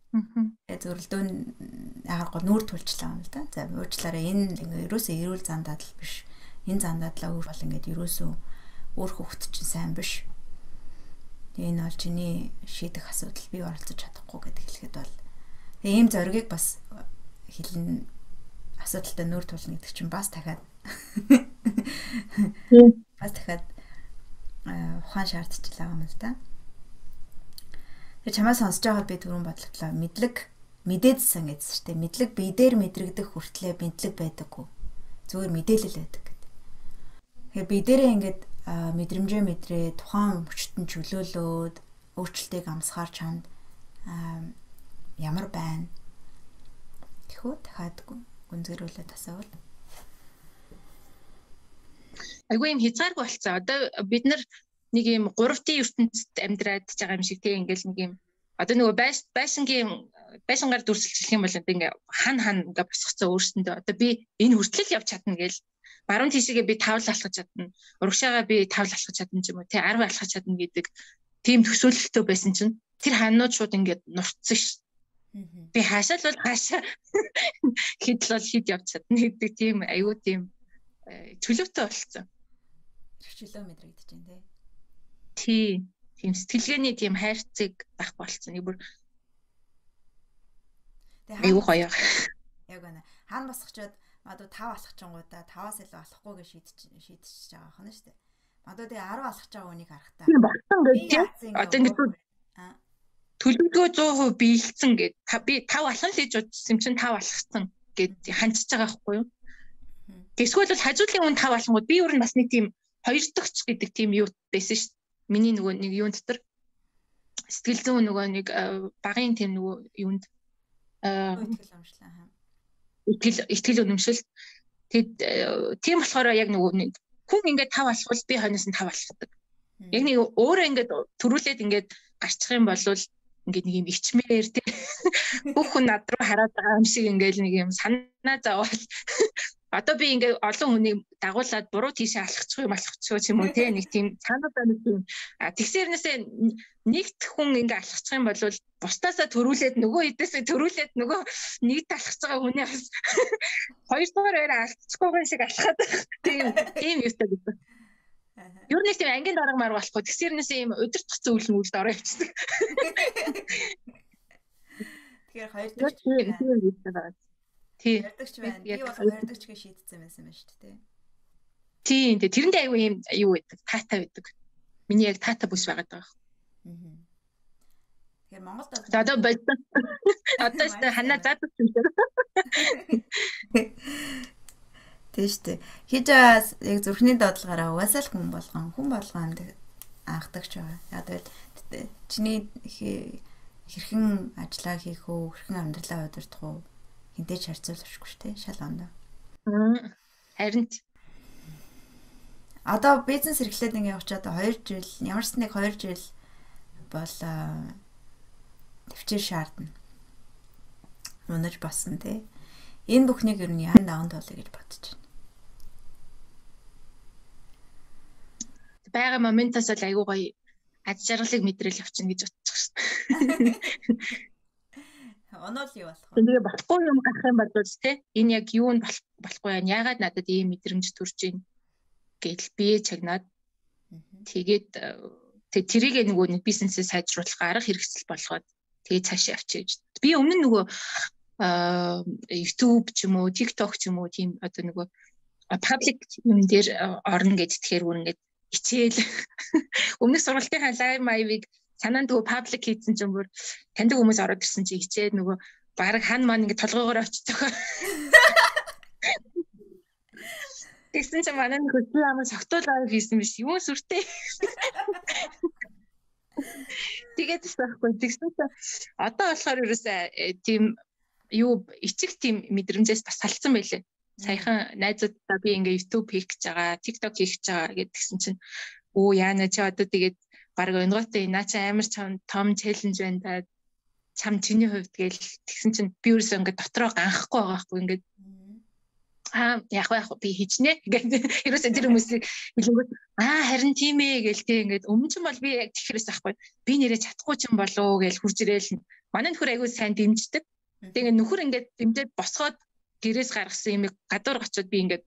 Зөрөлдөө яарахгүй нүүр тулчлаа юм л да. За уучлаарай энэ ерөөсөө эрүүл зан дадал биш. Энэ зан дадлаа өөр бол ингээд ерөөсөө өөр хөвгт чинь сайн биш. Энэ бол чиний шийдэх асуудал би оролцож чадахгүй гэдэг хэлэхэд бол ийм зоригийг бас хэлэн асуудалтай нүүр тулна гэдэг чинь бас дахиад ухаан шаардчихлаа юм л да. Тэг чамаа сонсож байгаад би түрүүн бодлоо мэдээдсэн гэсэн шүү дээ. Мэдлэг бидээр мэдрэгдэх хүртлээр мэдлэг байдаггүй. Зүгээр мэдээлэл байдаг гэдэг. Тэгэхээр бидээрээ ингээд мэдрэмжээ мэдрээ тухайн хүчтэн чөлөөлөөд өөрчлөлтийг амсгаар чамд ямар байна гэхүү дахиад гүнзгэрүүлээд асуувал айгүй юм хязгааргүй болцсон. Одоо бид нар нэг юм 3D ертөнцид амьдраад байгаа юм шиг тийм ингээл нэг юм одоо нөгөө байшингаар дүрсэлжих юм бол ингээ хан ингээ босгоцсон өөрсөндөө одоо би энэ хүртэл явж чадна гээл баруун тишээгээ би тавл алхаж чадна урагшаагаа би тавл алхаж чадна ч юм уу тий 10 алхаж чадна гэдэг тийм төсөөлөлтөө байсан чинь тэр ханууд шууд ингээ нурцсан ш. Би хаашаа л бол хаашаа хидл бол хид явж чадна гэдэг тийм аюу тийм чөлөөтэй болцсон. Чөлөө мэдрэгдэж байна тий. Тийм сэтгэлгээний тийм хайрцаг байхгүй болцсон. Нэг бүр аюу гоё. Яг байна. Хан босгочоод мадуу 5 алхачингуудаа 5-аас илүү алахгүй гэж шийдчихэж байгаа хонь шүү дээ. Мадуу тэгээ 10 алхаж байгаа үнийг харахтаа. Тийм болсон гэж. Одоо ингэ төлөвлөгөө 100% биелсэн гэд. Би 5 алхан л хийж удсан юм чинь 5 алхсан гэд ханчиж байгаа байхгүй юу? Эсвэл бол хажуудлын үн 5 алхангууд би өөр нь бас нэг тийм 2 дахьч гэдэг тийм юу байсан шүү дээ. Миний нөгөө нэг юун дотор сэтгэл зүйн нөгөө нэг багын тийм нөгөө юунд итгэл үнэмшил. Тэгэд тийм болохоор яг нөгөө нэг хүн ингээд 5 алхвал би хойноос нь 5 алхдаг. Яг нэг өөрөө ингээд төрүүлээд ингээд гарчих юм бол ингээд нэг юм ичмээр тий бүх хүн над руу хараад байгаа юм шиг ингээд нэг юм санаа зовоод одоо би ингээд олон хүнийг дагуулад буруу тийшээ алхачих юм уу тий нэг тийм санаа нэг тийм тэгсэрнээсээ нэгт хүн ингээд алхачих юм бол бусдаасаа төрүүлээд нөгөө хэдээсээ төрүүлээд нөгөө нэгт алхаж байгаа хүний бас хоёрдугаар байраа алхчихгүй шиг алхаад тийм юустай гэдэг. Юу нэг тийм ангийн дарга марга болохгүй тэгсэрнээсээ юм удирдах зүйл нүлд ороо явчихдаг. Тэгэхээр хоёр дахь тий. Ярдагч байна. Би бол ярдагч гэж шийдсэн байсан юм шүү дээ. Тийм. Тэрэндээ аюу юм юу байдаг? Таата байдаг. Миний яг таата бүс байгаад байгаа. Тэгэхээр Монголд бол Одоо болсон. Одоо ч ханаа заадсан юм шиг. Тийм шүү дээ. Хийж байгаас яг зүрхний дуудлагаараа угаасаа л хүн болгоомд анхдагч байгаа. Яг тэгэл чиний хэрхэн ажиллаа хийх үү, хэрхэн амьдралаа удирдах уу хинтэй ч харьцуулахгүй шүү дээ. Шал ондоо. Харин одоо бизнес эрхлээд ингэ явчаад 2 жил, ямар ч нэг 2 жил бол төвчээр шаардна. Унаж болсон тий. Энэ бүхнийг ер нь яан даван туулъя гэж бодож байна. Бага моментоос л айгуу гоё аж жаргалыг мэдрэл явчихна гэж бодчих шээ. Онол юу болох вэ? Тэгээ болохгүй юм гарах юм бол тий энэ яг юу нь болохгүй юм. Яагаад надад ийм мэдрэмж төрж ийн гэдэл бие чагнаад тэгээд тэрийг нөгөө бизнесээ сайжруулах арга хэрэгсэл болгоод тэгээд цаашаа явчих гэж. Би өмнө нь нөгөө YouTube ч юм уу, TikTok ч юм уу тийм одоо нөгөө public юм дээр орно гэж тэгэхээр бүр ингээд хичээл өмнөх сургалтынхаа live live-ыг санаанд нөгөө public хийсэн ч юм бүр таньдаг хүмүүс ороод ирсэн чи хичээд нөгөө баг хан маань ингээд толгоогоор очиж байгаа. Тэгсэн чи манай нэг хөдөө амаа согтуул live хийсэн биш юу сүртэй. Тэгээд байхгүй тэгсэн чи одоо болохоор ерөөсөө тийм юу ичиг тийм мэдрэмжээс бас салцсан байлээ. Саяхан найзуудаа би ингээ YouTube хийх гэж байгаа, TikTok хийх гэж байгаа гэдгсэн чинь өө яана чи одоо тэгээд баг өнгөтэй наа чи амар том челленж байна да. Чам чиний хувьд гээл тэгсэн чинь би ерөөсөө ингээ дотроо ганхахгүй байгаа байхгүй ингээд яг би хийчнэ гэдэг ерөөсөө тэр хүмүүсийг хэлэнгүүт харин тийм ээ гээл тэг ингээд өмнө ч бол би яг тэгэхэрээс ахгүй би нэрээ чадахгүй ч юм болоо гээл хурж ирээл манай нөхөр аягүй сайн дэмждэг. Тэгээ нөхөр ингээд дэмжээд босгоод гэрээс гаргасан юм гадуур очиод би ингээд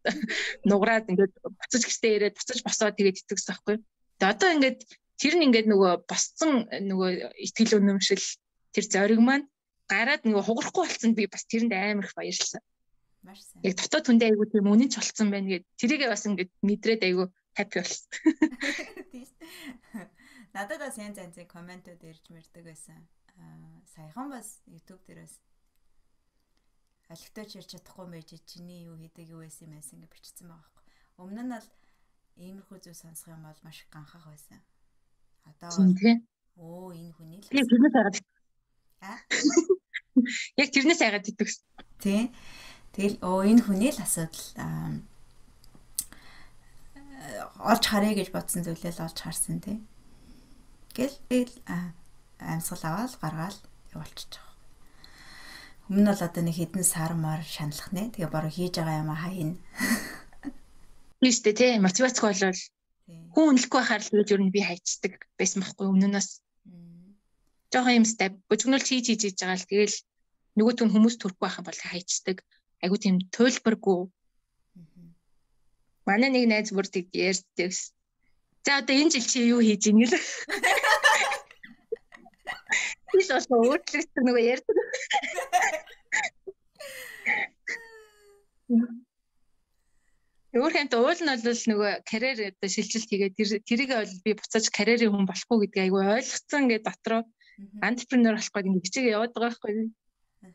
нугараад ингээд буцаж гэртээ ирээд буцаж босоод тэгээд итгэсэн байхгүй. Тэгээ одоо ингээд тэр нь ингээд нөгөө босцсон нөгөө итгэл үнэмшил тэр зориг маань гараад нөгөө хугарахгүй болсон би бас тэрэнд амар их баярлсан. Маш сайн. Яг дотоод хүндээ айгу тийм үнэнч болцсон байна гэд тэрийгээ бас ингээд мэдрээд айгу happy болсон. Надад бас янз янзын комментууд ирж мэрдэг байсан. Саяхан бас YouTube дээрээс олигтойч ярьж чадахгүй мэж чиний юу хийдэг юу байсан юм гэсэн ингэ бичсэн байгаа байхгүй. Өмнө нь л иймэрхүү зүйл сонсох юм бол маш ганхах байсан. Одоо энэ хүний л тэрнээс хайгаад яг тэрнээс хайгаад иддэг. Тий. Тэгэл энэ хүний л асуудал олж харъя гэж бодсон зүйлээ л олж харсан тий. Гэл амьсгал аваад гаргаал явуулчих. Өмнө нь бол одоо нэг хэдэн сар мар шаналх нэ. Тэгээ баруун хийж байгаа юм хаяна. Тийм шүү дээ тий. Мотивацгүй болвол хүн үнэлэхгүй байхаар л ер нь би хайцдаг байсан байхгүй өмнөөс. Жохон юм степ бүжгнүүл хийж байгаа л тэгэл нөгөөт нь хүмүүс төрөхгүй байхаа бол хайцдаг. Айгу тийм туйлбаргүй. Манай нэг найз бүр тэг ярьдаг. За одоо энэ жил чи юу хийж ийн гэл. Биш бол өөрчлөлт нөгөө ярьдаг. Өөрхөн уул нь бол нөгөө карьер одоо шилжилт хийгээд тэрийгээ бол би буцааж карьерийн хүн болохгүй гэдгийг айгүй ойлгоцсон ингээд дотроо антрепренер болох гээд ингээд хичээгээ яваад байгаа байхгүй.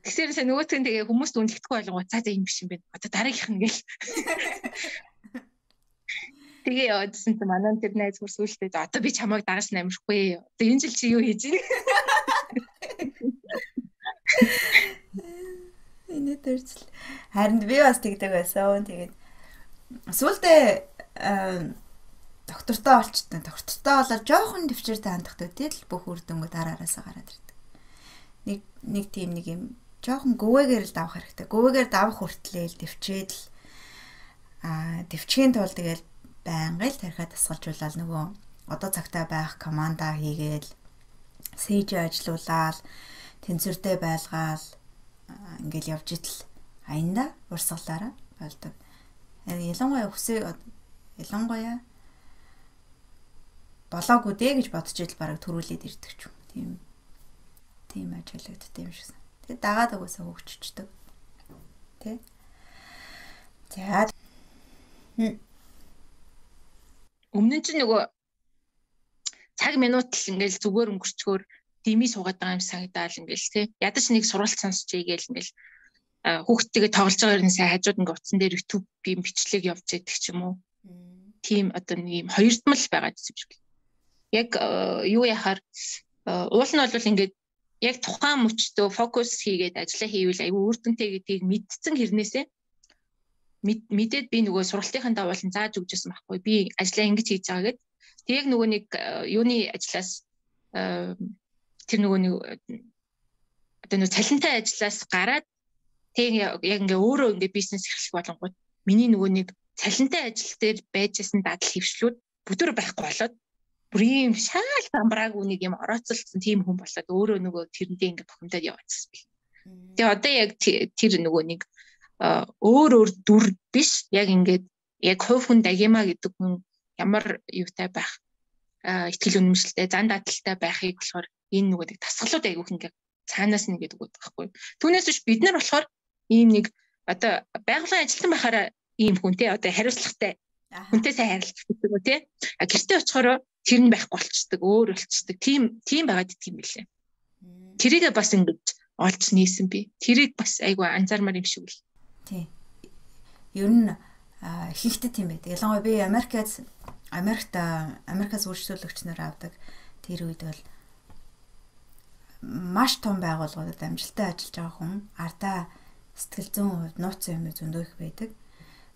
Тэгэхээр нөгөөт нь тэгээ хүмүүст үнэлэхгүй болгоо за энэ биш юм байна. Одоо дараагийнх нь гэл. Тэгээ яваадсэн чинь манай тэр найз бүр сүултээ одоо би чамайг дагаж намирхгүй. Одоо энэ жил чи юу хийж ийн? Энэ төрөл. Харин би бас тэгдэг байсан. Тэгээд сүултээ доктортой олчтой. Доктортой болоод жоохон төвчээртэй хандахдаг. Тэгэл бүх үр дүнгээ дараараасаа гараад ирдэг. Нэг тийм нэг юм жоохон гөвөөгээр л давах хэрэгтэй. Гөвөөгээр давах хүртлээл төвчээд л төвчгийн тул тэгэл байнга л тархиа тасгалжуулаад нөгөө одоо цагтаа байх команда хийгээл сэж ажиллаулаад тэнцвэртэй байлгаал ингээл явж идэл аянда урсгалаараа болдог. Ялангуяа болоогүй дээ гэж бодож ил бараг төрүүлээд ирдэг ч юм. Тийм ажиглагддаг юм шиг. Тэгээ дагаад угаасаа хөгжчихдөг. Тэ. За өмнө нь ч нөгөө цаг минут л ингээл зүгээр өнгөрчгөөр дими суугаад байгаа юм санагдаал ингээл тий. Ядаж нэг сургалт сонсч ийгээл ингээл хүүхдтэйгээ тоглож байгаа юм сайн хажууд ингээ утсан дээр YouTube-ийн бичлэг явж идэх ч юм уу. Тийм одоо нэг юм хоёрдмал байгаа гэсэн юм шиг. Яг юу яхаар уул нь бол ингээд яг тухайн мөчтөө фокус хийгээд ажиллаа хийвэл аюу үр дүнтэй гэдгийг мэдсэн хэрнээсээ мэдээд би нөгөө сургалтынхаа давуулан зааж өгчсэн байхгүй. Би ажиллаа ингэж хийж байгаа гэд. Тэг яг нөгөө нэг юуны ажлаас тэр нөгөө нэг одоо нөгөө цалинтай ажлаас гараад тэг яг ингээ өөрөө ингээ бизнес эрхлэх болонгууд миний нөгөө нэг цалинтай ажил дээр байжсэн дадал хөвшлүүд бүдүр байхгүй болоод бүр ийм шаал самбрааг үнийг юм орооцолсон тийм хүн болоод өөрөө нөгөө тэрэндээ ингээ бохимдоод яваадсан би. Тэгээ одоо яг тэр нөгөө нэг өөр дүр биш яг ингээд яг хувь хүн дагима гэдэг хүн ямар юутай байх итгэл үнэмшилтэй зан дадалтай байхыг болохоор энэ нөгөө нэг тасгалууд айгүйх ингээ цаанаас нэг гэдэг байхгүй. Түүнээс биш бид нар болохоор ийм нэг одоо байгууллагын ажилтан байхаараа ийм хүнтэй одоо хариуцлагатай хүнтэй сайн харилцах гэдэг үү те. Гэртээ очихороо тэр нь байхгүй болчдөг, өөр болчдөг. Тийм байгаад идэх юм билээ. Тэрийг бас ингэж олж нээсэн би. Тэрийг бас айгүй анзаармаар юм шиг үл. Тий. Ер нь хийхтэй тийм байдаг. Ялангуяа би Америкаас үржүүлэгч нар авдаг тэр үед бол маш том байгууллагуудад амжилттай ажиллаж байгаа хүн ардаа сэтгэл 100% нууц юм зөндөө их байдаг.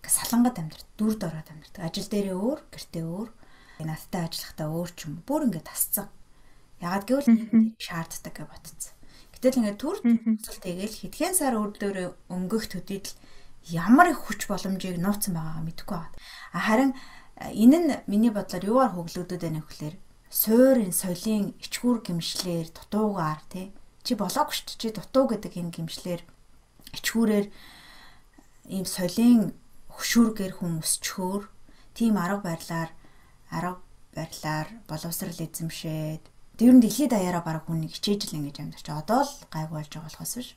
Салангад амьдрах, дүрд ороод амьдрах. Ажил дээрээ өөр, гэртээ өөр, надтай ажиллахдаа өөр ч юм. Бүр ингэ тасцсан. Ягаад гэвэл шаарддаг гэж бодсон. Гэтэл ингэ төр төсөл тэгэл хэдхэн сар өрлөөр өнгөх төдийд ямар их хүч боломжийг нууцсан байгаагаа мэдэхгүй байна. Харин энэ нь миний бодлоор юугаар хөглөгдөд байна гэхээр суурийн соёлын ичгүүр гимшлэр дутуугаар тий чи болоогүй шүү дээ. Чи дутуу гэдэг энэ гимшлэр ичгүүрээр ийм соёлын хөшүүргээр хүн өсчхөөр тийм арга барилаар боловсрал эзэмшээд тэр нь дэлхийд даяараа бараг хүнийг хичээж л ингэж амьдарч одоо л гайгүй болж байгаа болохоос биш.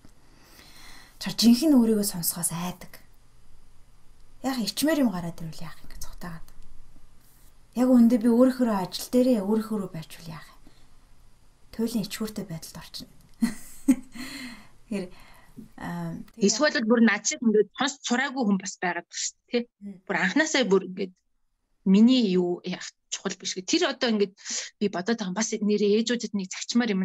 Чар жинхэнэ өөрийгөө сонсохоос айдаг. Яг ичмэр юм гараад ирвэл яах юм гэж цогтаагаад. Яг үндэ би өөрийнхөө ажил дээрээ өөрийнхөө байчвал яах юм. Туйлын ичгүүртэй байдалд орчихно. Тэгэхээр эсвэл бүр над шиг ингээд сонс цураагүй хүн бас байгаад байна шүү дээ. Бүр анханасаа бүр ингээд миний юу яах чухал биш гэ. Тэр одоо ингээд би бодоод байгаа бас нэрээ ээжүүдэд нэг загчмаар юм.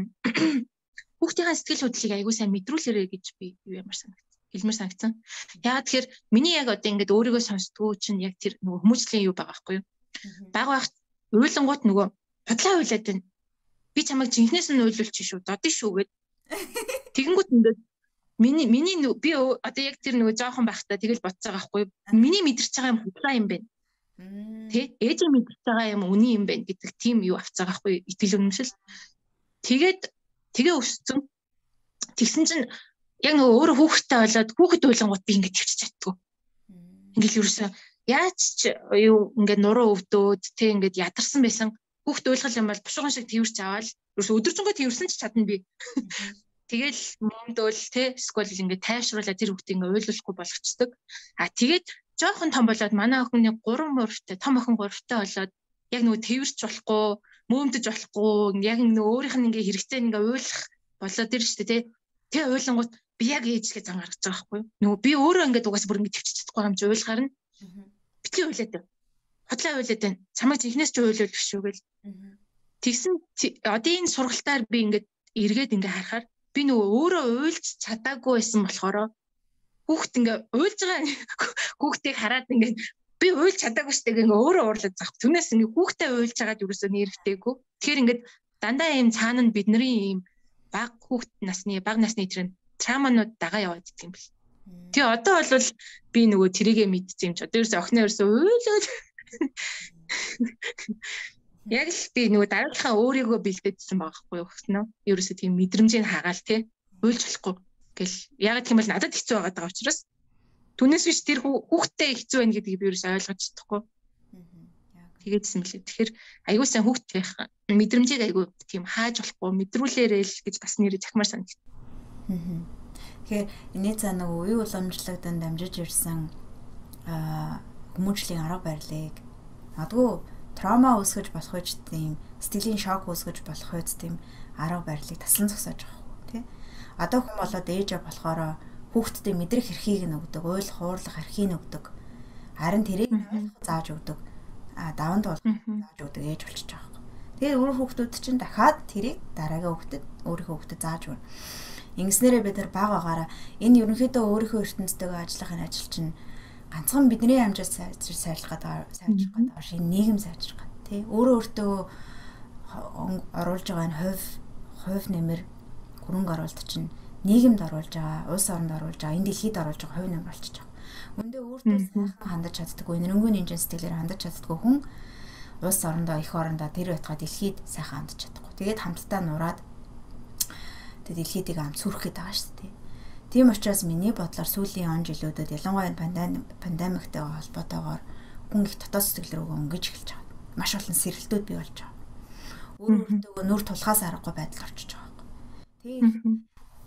Хүүхдийн сэтгэл хөдлөлийг аягүй сайн мэдрүүлээрэй гэж би юу ямар хэлмээр санагдсан. Яагаад тэгэхээр миний яг одоо ингээд өөрийгөө сонсдгоо чинь яг тэр нөгөө хүмүүжлийн юу байгаа байхгүй юу? Бага байхад уйлангууд нөгөө бодлоо уйлаад байна. Би чамайг жинхнээс нь уйлуулчих шүү. Додсон шүү гэд. Тэгэнгүүт ингээд миний би одоо яг тэр нөгөө жоохон байхдаа тэгэл бодож байгаа байхгүй юу? Миний мэдэрч байгаа юм худлаа юм байна. Тэ ээж мэдэрч байгаа юм үний юм байна гэдэг тийм юу авцгаа байхгүй юу? Итгэл үнэмшил. Тэгээ өссөн. Тэгсэн чинь яг нөгөө өөрөө хүүхэдтэй болоод хүүхэд уйлангууд би ингээд төвчж чаддгүй. Ингээд юусэн яаж ч юу ингээд нуруу өвдөөд тэ ингээд ядарсан байсан хүүхэд уйлгал юм бол бушуухан шиг тэрч аваад өдөржингөө тэрсэн ч чадна би. Тэгэл мөмдөл тэ эсвэл ингээд тайвшруулаад тэр хүүхдээ ингээд уйлуулахгүй болгочдөг. Тэгээд жоохон том болоод манай охины 3 мөрөвтэй том охин 3-тай болоод яг нөгөө тэрч болохгүй мөмдөж болохгүй яг нөгөө өөрийнх нь ингээд хэрэгтэй ингээд уйлах болоод тэр шүү дээ тэ уйлангууд би яг ээжлээ зан гаргаж байгаа байхгүй нөгөө би өөрөө ингээд угаас бүр ингээд төвчж чадахгүй юм чи уйлгаар нь битгий уйлаад байна хотлоо уйлаад байна чамайг ихнээс ч уйлуул биш үү гэл тэгсэн одоо энэ сургалтаар би ингээд эргээд ингээд харахаар би нөгөө өөрөө уйлж чадаагүй байсан болохоор хүүхд ингээд уйлж байгаа хүүхдийг хараад ингээд би уйлж чадаагүй штеп ингээд өөрөө уурлаад зах түнээс ингээд хүүхдээ уйлж байгаад юусоо нэрвтэйгүү тэгэхээр ингээд дандаа ийм цаана нь бидний ийм баг насны тэр травманууд дагаа яваад идэх юм бэл. Тэгээ одоо бол би нөгөө тэрийгэ мэдчихэм юм чи. Одоо ерөөсөө охиноо ерөөсөө уйлаад яг л би нөгөө дараагийнхаа өөрийгөө бэлдээдсэн байгаа хгүй юу гэх нь. Ерөөсөө тийм мэдрэмжийг хагаал тий. Уйлж болохгүй гэл. Яг гэх юм бол надад хэцүү байгаад байгаа учраас түнээс биш тэр хүүхдтэй хэцүү байна гэдгийг би ерөөсөө ойлгож чадахгүй. Тэгээдсэн мөлий. Тэгэхээр аягүй сайн хүүхд байх мэдрэмжийг аягүй тийм хааж болохгүй мэдрүүлээрэй л гэж бас нэр захимаар санагдав. Тэгэхээр энэ цаа нэг үе уламжлагдан дамжиж ирсэн хүмүүжлийн арга барилыг магадгүй траума үүсгэж болох үеч тийм сэтгэлийн шок үүсгэж болох үеч тийм арга барилыг таслан зогсоож байгаа хөө тий. Одоо хүн болоод ээж болохоор хүүхдтэй мэдрэх эрхийг нь өгдөг, ойлгох, уурлах эрхийг нь өгдөг. Харин тэрийг ойлгох зааж өгдөг. Даван туулах зааж өгдөг ээж болчихж байгаа. Тэгээд өөр хүүхдүүд чинь дахиад тэрийг дараагийн хүүхдэд өөрийнхөө хүүхдэд зааж өгнө. Ингэснээрээ бид нар баг байгаараа энэ ерөнхийдөө өөрийнхөө ертөнцтэйгээ ажиллахын ажил чинь ганцхан бидний амжилт сайжрах гэдэг шиг нийгэм сайжрах гэдэг тий. Өөрөө өөртөө оруулж байгаа энэ хувь нэмэр хөрөнгө оруулалт чинь нийгэмд оруулж байгаа, улс оронд оруулж байгаа, энэ дэлхийд оруулж байгаа хувь нэмэр болчихж байгаа. Үндэ өөртөө сайхан хандаж чаддаггүй, нэрнгүй нэмжин сэтгэлээр хандаж чаддаггүй хүн улс орондоо их орондоо тэр байтугай дэлхийд сайхан хандаж чадахгүй. Тэгээд хамтдаа нураад тэгээд дэлхийдийг амт сүрэх гээд байгаа шүү дээ. Тийм учраас миний бодлоор сүүлийн он жилүүдэд ялангуяа пандемиктэй холбоотойгоор хүн их дотоод сэтгэл рүү өнгөж эхэлж байгаа. Маш олон сэргэлтүүд бий болж байгаа. Өөртөө нүр тулахаас аргагүй байдал орчиж байгаа. Тэгээд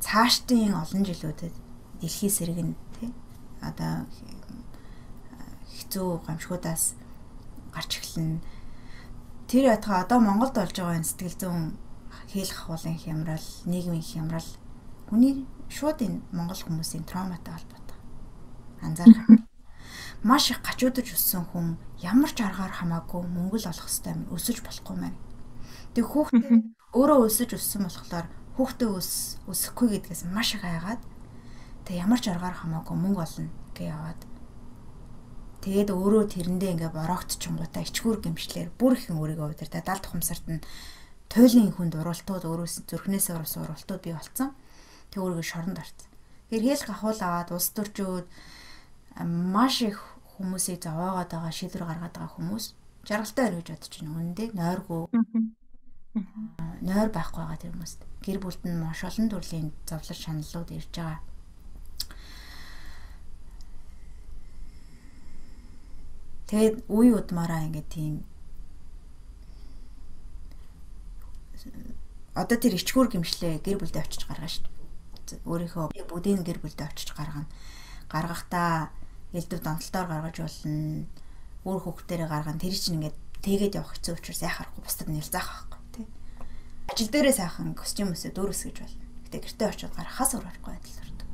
цаашдын олон жилүүдэд дэлхий сэргэн тий одоо хэцүү гамшгуудаас гарч эхэлнэ. Тэр ятга одоо Монголд болж байгаа энэ сэтгэл зүйн хийх хавлын хямрал, нийгмийн хямрал хүний шууд энэ монгол хүмүүсийн травматай холбоотой. Анзаарах. Маш их гачуудаж өссөн хүн ямар ч аргаар хамаагүй мөнгө л олох хэрэгтэй юм өсөж болохгүй мэн. Тэг хүүхдээ өөрөө өсөж өссөн болохоор хүүхдээ өсөхгүй гэдгээс маш их айгаад тэг ямар ч аргаар хамаагүй мөнгө олно гэж яваад тэгээд өөрөө тэрэндээ ингээ бороогдчихгоотаа ичгүүр гэмшлэр бүр ихэн өөрийгөө удирдаа далд тухамсарт нь туйлын хүнд уралтууд өөрөөс зүрхнээс орсон уралтууд бий болсон. Тэг өөрийгөө шоронд орсон. Тэгэхээр хэл гахуул аваад улс төрчүүд маш их хүмүүсийг зовоогоод байгаа шийдвэр гаргаад байгаа хүмүүс жаргалтай байна гэж бодож байна. Үнэндээ нойр байхгүй байгаа тэр хүмүүст. Гэр бүлд нь маш олон төрлийн зовлон шаналлууд ирж байгаа. Тэгээд үе удмаараа ингээ тийм одоо тэр ичгүүр гимшлээ гэр бүлдээ очиж гаргана шүү дээ. Өөрийнхөө бүдийн гэр бүлдээ очиж гаргана. Гаргахдаа элдв донтолтоор гаргаж болно. Өөр хүүхдээрээ гаргана. Тэр чинь ингээд тэгээд явах хэцүү учраас яхахгүй бусдад нь ялзаах байхгүй тий. Ажил дээрээ сайхан костюм өсөө дөрөс гэж болно. Гэтэ гэртээ очиод гарахаас өөр аргагүй байдал төрдөг.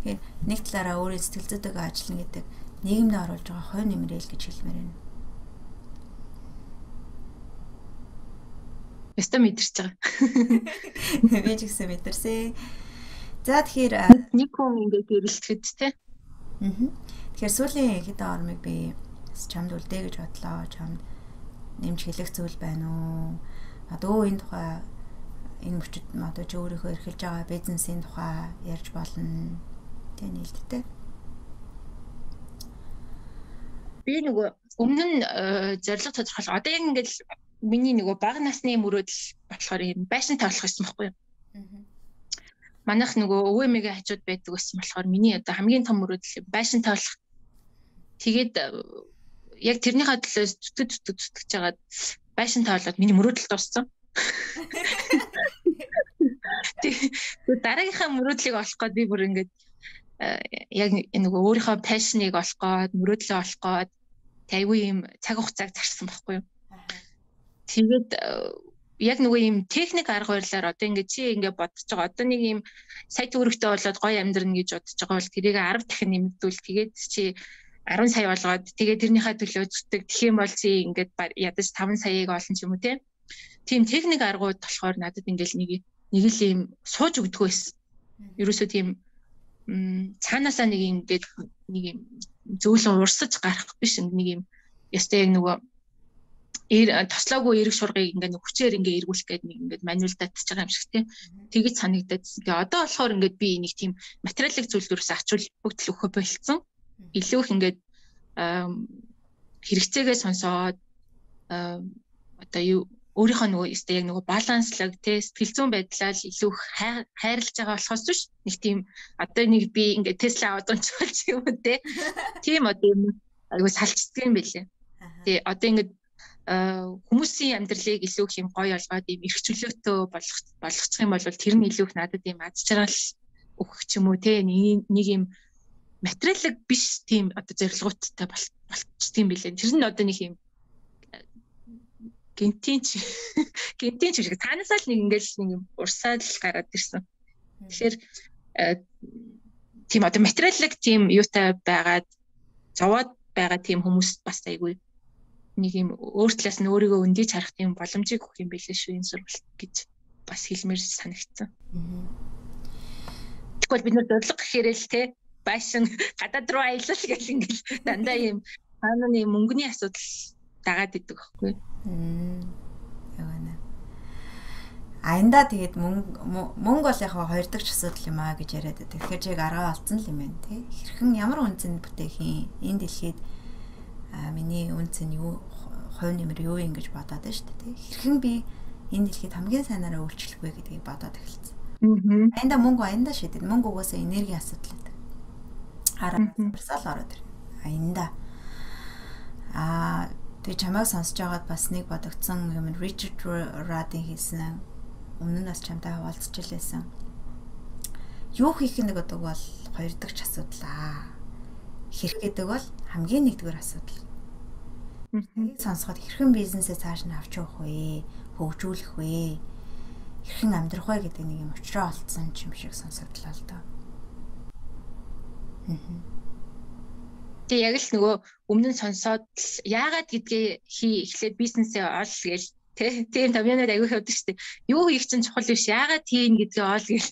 Тэгэхээр нэг талаараа өөрийн сэтгэл зүйтэйгээ ажиллана гэдэг нийгэмд оруулж байгаа хувь нэмрэл гэж хэлмээр байна. Яста мэдэрч байгаа. Би ч гэсэн мэдэрсэн. За тэгэхээр нэг хүн ингээд гэрэлтгэд тий. Тэгэхээр сүүлийн хэдэн ормыг би чамд үлдээ гэж бодлоо. Чамд нэмж хэлэх зүйл байна уу? Одоо энэ тухай энэ мөчид одоо чи өөрийнхөө эрхэлж байгаа бизнесийн тухай ярьж болно. Тэ нэлттэй. Би нөгөө өмнө нь зорилго тодорхойлоо. Одоо яг ингээд миний нөгөө бага насны мөрөөдөл болохоор юм байшин тавлах гэсэн байхгүй юу? Манайх нөгөө өвөмигээ хажууд байдаг гэсэн болохоор миний одоо хамгийн том мөрөөдөл байшин тавлах. Тэгээд яг тэрнийхээ төлөө зүтгэж жагаад байшин тавлаад миний мөрөөдөл дууссан. Тэгээд дараагийнхаа мөрөөдлийг олох гээд би бүр ингээд яг нөгөө өөрийнхөө пашныг олох гээд мөрөөдлөө олох гээд айгүй юм цаг хугацааг зарсан байхгүй юу? Тэгээд яг нөгөө юм техник арга барилаар одоо ингээд чи ингээд бодож байгаа. Одоо нэг юм сая төгрөгтэй болоод гоё амьдрна гэж бодож байгаа бол тэрийг 10 дахин нэмэгдүүл тэгээд чи 10 сая болгоод тэгээд тэрнийхээ төлөө зүтдэг. Тэгэх юм бол чи ингээд ядаж 5 саяыг олно ч юм уу те. Тийм техник аргууд болохоор надад ингээд нэг л юм сууж өгдөг байсан. Ерөөсөө тийм цаанаасаа нэг ингээд нэг юм зөөлөн урсаж гарах биш нэг юм ястай яг нөгөө тослоогүй эрг шургыг ингээд хүчээр ингээд эргүүлэх гээд нэг ингээд мануал татчих байгаа юм шиг тийм. Тэгэж санагдаад. Тэгээ одоо болохоор ингээд би нэг тийм материалын зүйлдүүрээс ач холбогдол өгөх болцсон. Илүү их ингээд хэрэгцээгээ сонсоод одоо юу өөрийнхөө нөгөө ястай яг нөгөө баланслаг тий сэтгэл зүйн байдлаа илүү хайрлаж байгаа болохоос биш нэг тийм одоо нэг би ингээд Tesla аваад унчвал ч юм уу тий. Тийм одоо юм айгуу салцдаг юм байлээ. Тий одоо ингээд хүмүүсийн амьдралыг илүү их юм гоё олгоод юм эрх чөлөөтэй болгочих юм бол тэр нь илүү их надад юм аз жаргал өгөх ч юм уу те нэг юм материалыг биш тийм одоо зорилгооттой болчихсон юм билээ. Тэр нь одоо нэг юм гинтийн ч шиг таанасаа л нэг ингээл нэг урсаал гараад ирсэн. Тэгэхээр тийм одоо материалыг тийм юутай байгаад зовоод байгаа тийм хүмүүст бас айгүй нэг юм өөр талаас нь өөрийгөө өндийж харах тийм боломжийг өгөх юм байлээ шүү энэ сургалт гэж бас хэлмээр санагдсан. Тэгвэл бид нар зорилго гэхээр л те байшин гадаад руу аялал гэх ингээл дандаа юм хааны мөнгөний асуудал дагаад идэг байхгүй. Явна. Аянда тэгээд мөнгө бол яг хоёр дахь асуудал юм аа гэж яриад байдаг. Тэгэхээр чиг аргаа олцсон л юм байна тий. Хэрхэн ямар үнцэнд бүтээхийн энэ дэлхийд миний үнц нь юу хувь нэмэр юу юм гэж бодоод байна шүү дээ тий. Хэрхэн би энэ дэлхийд хамгийн сайнаараа үйлчлэх вэ гэдгийг бодоод эхэлсэн. Аянда мөнгө аянда шидэд мөнгө угаасаа энергийн асуудал гэдэг. Хараа ороод ирнэ. Аянда. Тэгээ чамайг сонсож байгаад бас нэг бодогдсон юм Ричард Радын хийсэн өмнө нь бас чамтай хаваалцчихлээсэн. Юу хийх гэдэг бол хоёр дахь асуудал. Хэрэг гэдэг бол хамгийн нэгдүгээр асуудал. Сонсоход хэрхэн бизнесээ цааш нь авч явах вэ? Хөгжүүлэх вэ? Хэрхэн амьдрах вэ гэдэг нэг юм учраа олцсон юм шиг сонсогдлоо л доо. Тэгээ яг л нөгөө өмнө нь сонсоод яагаад гэдгээ эхлээд бизнесээ ол гээл тийм тамянаад аягүй явдаг шүү дээ. Юу хийх чинь чухал биш. Яагаад тийм гэдгээ ол гээл.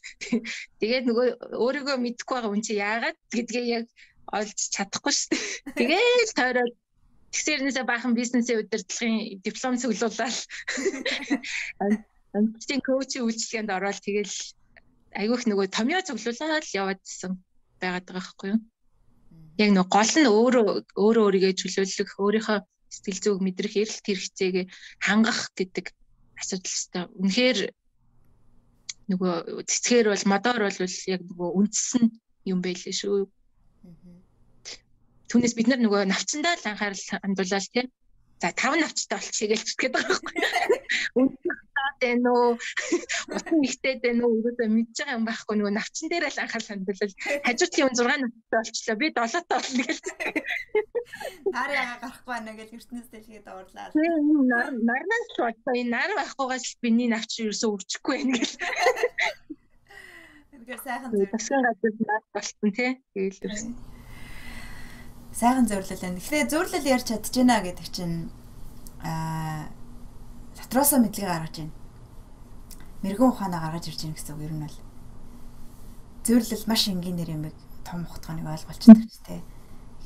Тэгээд нөгөө өөрийгөө мэдэхгүй байгаа хүн чинь яагаад гэдгээ яг олж чадахгүй шүү дээ. Тэгээд тойроод тэгсэрнээсээ баахан бизнесийн удирдлагын диплом цуглуулаад амтчийн коучийн үйлчлэгэнд ороод тэгэл аягүй их нөгөө томьёо цуглуулаад л яваадсэн байгаад байгаа байхгүй юу? Яг нөгөө гол нь өөрийгөө чөлөөлөх, өөрийнхөө сэтгэл зүг мэдрэх, эрэлт хэрэгцээгээ хангах гэдэг асуудал өстой. Үнэхээр нөгөө цэцгээр бол модоор бол яг нөгөө үндсэн юм байлээ шүү. Түүнээс бид нар нөгөө навчандаа л анхаарал хандуулаад тийм. За 5 навчтай болчихъя гэж хэлгээд байгаа байхгүй. Үндсэндээ нөө утсан ихтэй дээ нөө өөрөөсөө мэдж байгаа юм байхгүй нөгөө навчин дээр л анхаарал хандуулаад хажуудлын 6 навчтай болчихлоо. Би 7-тай болно гэж. Нараа гарахгүй байна гэж ертөнцийн дэлхийд уурлаа. Нарнаас ч болоо энэ нар байхгүйгаас биний навч ерөөсөө үржихгүй байна гэж. Тэгэхээр сайхан зөв. Тасган газар нар болтон тий. Тэгээл сайхан зөвлөл байна. Тэгэхээр зөвлөл ярьж чадчихна гэдэг чинь дотроосоо мэдлэгээ гаргаж байна. Мэргэн ухаанаа гаргаж ирж байна гэсэн үг ер нь бол. Зөвлөл маш энгийнээр юм том ухтгааныг ойлгуулчихдаг ч тийм.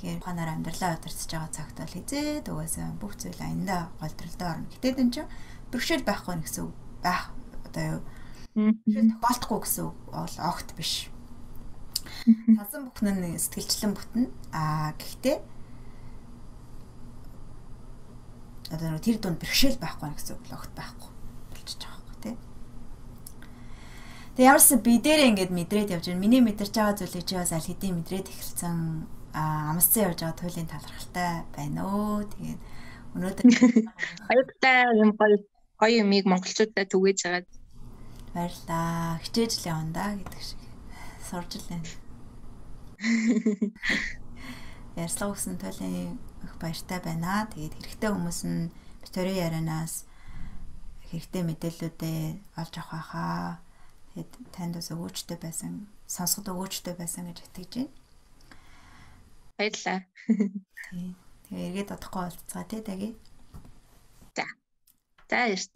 Тэгэхээр ухаанаар амьдралаа удирдах байгаа цагт бол хизээд угаасаа бүх зүйл аяндаа голдролдоо орно. Гэтэл энэ чинь бэрхшээл байхгүй гэсэн үг байх одоо юу. Тохиолдохгүй гэсэн үг бол огт биш. Салсан бүхэн нь сэтгэлчлэн бүтэн. Гэхдээ одоо тэр дунд бэрхшээл байхгүй гэсэн үг огт байхгүй болчихж байгаа байхгүй тий. Тэгээ ямарсан би дээрээ ингээд мэдрээд явж байна. Миний мэдэрч байгаа зүйлийг чи бас аль хэдийн мэдрээд эхэлсэн. Амсцсан явж байгаа туйлын талархалтай байна өө. Тэгээд өнөөдөр хоёртай юм гоё юмыг монголчуудад түгээж байгаа. Баярлаа. Хичээж л явна да гэдэг шиг. Сурж л байна. Ярьслага өгсөн туйлын их баяртай байна. Тэгээд хэрэгтэй хүмүүс нь битүүрийн ярианаас хэрэгтэй мэдээллүүдээ олж авах байхаа. Тэгээд танд бас өгөөжтэй байсан, сонсоход өгөөжтэй байсан гэж итгэж байна. Баярлалаа. Тэгээд эргээд одохгүй болцгаа тий таги. За. За эрт.